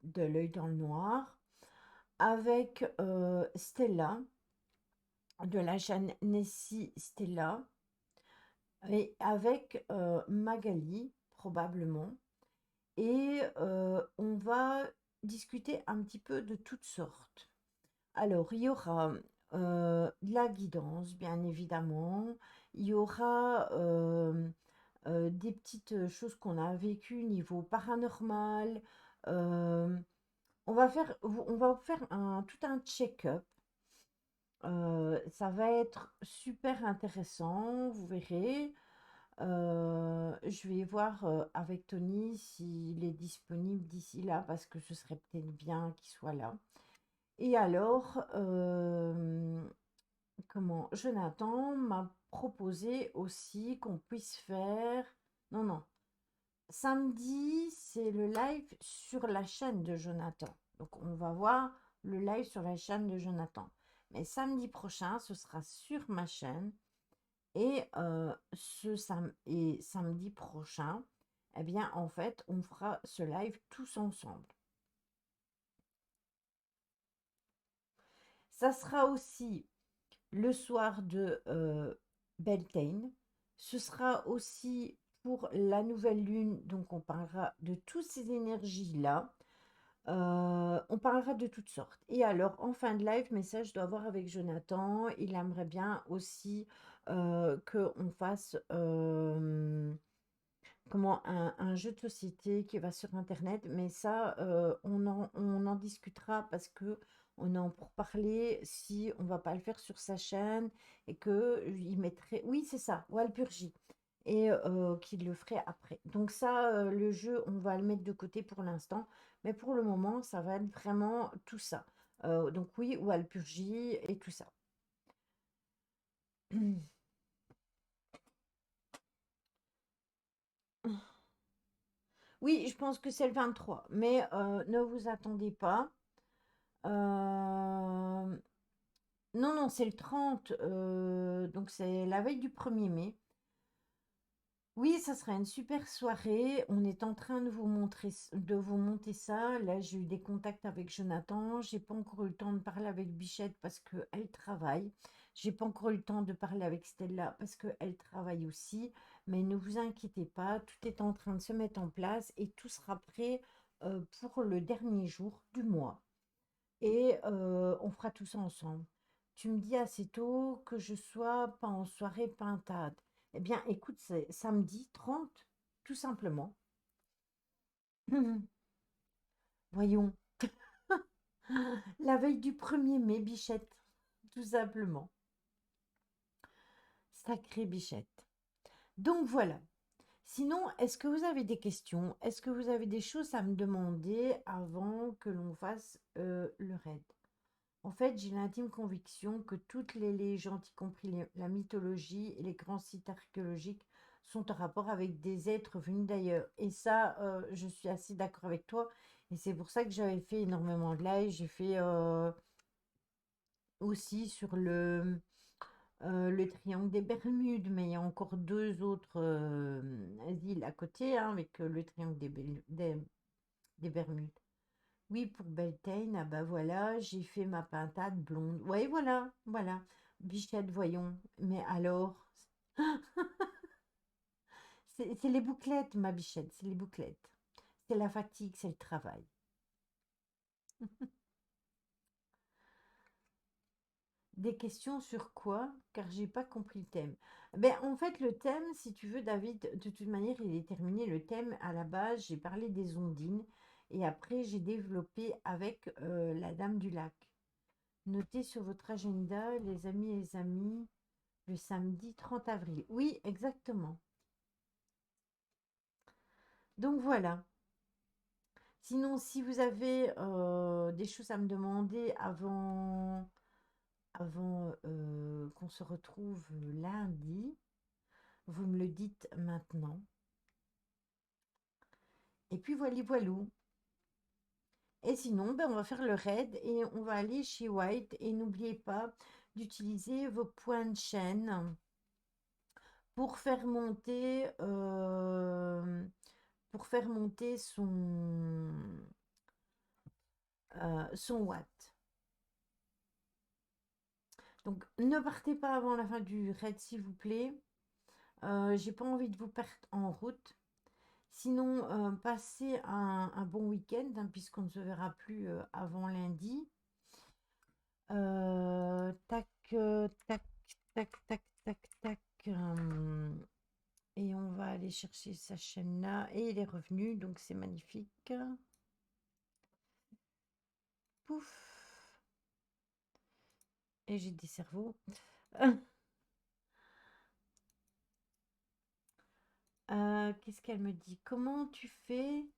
de l'œil dans le noir, avec Stella de la chaîne Nessie Stella et avec Magali probablement. Et on va discuter un petit peu de toutes sortes. Alors, il y aura de la guidance, bien évidemment. Il y aura des petites choses qu'on a vécues niveau paranormal. Euh, on va faire tout un check-up. Ça va être super intéressant, vous verrez. Je vais voir avec Tony s'il est disponible d'ici là, parce que ce serait peut-être bien qu'il soit là. Et alors, comment Jonathan m'a proposé aussi qu'on puisse faire. Non, non. Samedi, c'est le live sur la chaîne de Jonathan. Donc, on va voir le live sur la chaîne de Jonathan. Mais samedi prochain, ce sera sur ma chaîne. Et, samedi prochain, eh bien, en fait, on fera ce live tous ensemble. Ça sera aussi le soir de Beltane. Ce sera aussi pour la nouvelle lune, donc on parlera de toutes ces énergies-là. On parlera de toutes sortes. Et alors, en fin de live, mais ça, je dois voir avec Jonathan. Il aimerait bien aussi qu'on fasse un jeu de société qui va sur Internet. Mais ça, on en discutera parce que On est en pourparlers si on va pas le faire sur sa chaîne et que il mettrait oui, c'est ça, Walpurgi et qu'il le ferait après. Donc ça, le jeu, on va le mettre de côté pour l'instant, mais pour le moment, ça va être vraiment tout ça. Donc oui, Walpurgi et tout ça. Oui, je pense que c'est le 23, mais ne vous attendez pas. Non, non, c'est le 30, donc c'est la veille du 1er mai. Oui, ça sera une super soirée. On est en train de vous montrer, de vous monter ça. Là, j'ai eu des contacts avec Jonathan. J'ai pas encore eu le temps de parler avec Bichette parce qu'elle travaille. J'ai pas encore eu le temps de parler avec Stella parce qu'elle travaille aussi. Mais ne vous inquiétez pas, tout est en train de se mettre en place et tout sera prêt pour le dernier jour du mois. Et on fera tout ça ensemble. Tu me dis assez tôt que je sois pas en soirée pintade. Eh bien, écoute, c'est samedi 30, tout simplement. Voyons, la veille du 1er mai, Bichette, tout simplement. Sacrée Bichette. Donc voilà. Sinon, est-ce que vous avez des questions? Est-ce que vous avez des choses à me demander avant que l'on fasse le raid? En fait, j'ai l'intime conviction que toutes les légendes, y compris la mythologie et les grands sites archéologiques, sont en rapport avec des êtres venus d'ailleurs. Et ça, je suis assez d'accord avec toi. Et c'est pour ça que j'avais fait énormément de live. J'ai fait aussi sur le triangle des Bermudes, mais il y a encore deux autres îles à côté, hein, avec le triangle des Bermudes. Oui, pour Beltane, ah bah voilà, j'ai fait ma pintade blonde. Oui, voilà, voilà. Bichette, voyons. Mais alors, c'est les bouclettes, ma bichette, c'est les bouclettes. C'est la fatigue, c'est le travail. Des questions sur quoi? Car j'ai pas compris le thème. Ben, en fait, le thème, si tu veux, David, de toute manière, il est terminé. Le thème, à la base, j'ai parlé des ondines et après, j'ai développé avec la Dame du Lac. Notez sur votre agenda, les amis et les amis, le samedi 30 avril. Oui, exactement. Donc voilà. Sinon, si vous avez des choses à me demander avant qu'on se retrouve lundi, vous me le dites maintenant. Et puis voilà, voilou. Et sinon, ben, on va faire le raid et on va aller chez White. Et n'oubliez pas d'utiliser vos points de chaîne pour faire monter, son watt. Donc, ne partez pas avant la fin du raid, s'il vous plaît. J'ai pas envie de vous perdre en route. Sinon, passez un bon week-end, hein, puisqu'on ne se verra plus avant lundi. Tac, tac, tac, tac, tac, tac. Et on va aller chercher sa chaîne là. Et il est revenu, donc c'est magnifique. Pouf. Et j'ai des cerveaux. Qu'est-ce qu'elle me dit? Comment tu fais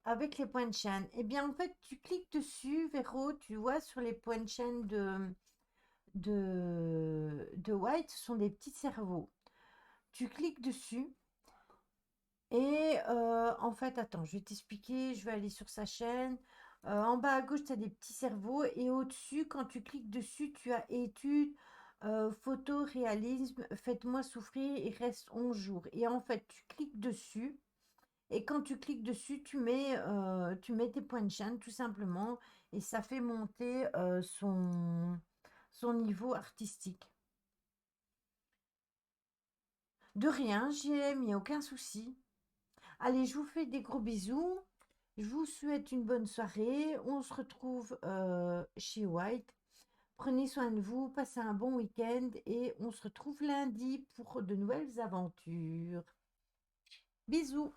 avec les points de chaîne? Eh bien, en fait, tu cliques dessus, Véro, tu vois, sur les points de chaîne de White, ce sont des petits cerveaux. Tu cliques dessus et en fait, attends, je vais t'expliquer, je vais aller sur sa chaîne. En bas à gauche, tu as des petits cerveaux et au-dessus, quand tu cliques dessus, tu as études, photo, réalisme, faites-moi souffrir, il reste 11 jours. Et en fait, tu cliques dessus et quand tu cliques dessus, tu mets tes points de chaîne tout simplement et ça fait monter son niveau artistique. De rien, JM, il n'y a aucun souci. Allez, je vous fais des gros bisous. Je vous souhaite une bonne soirée. On se retrouve chez White. Prenez soin de vous, passez un bon week-end et on se retrouve lundi pour de nouvelles aventures. Bisous.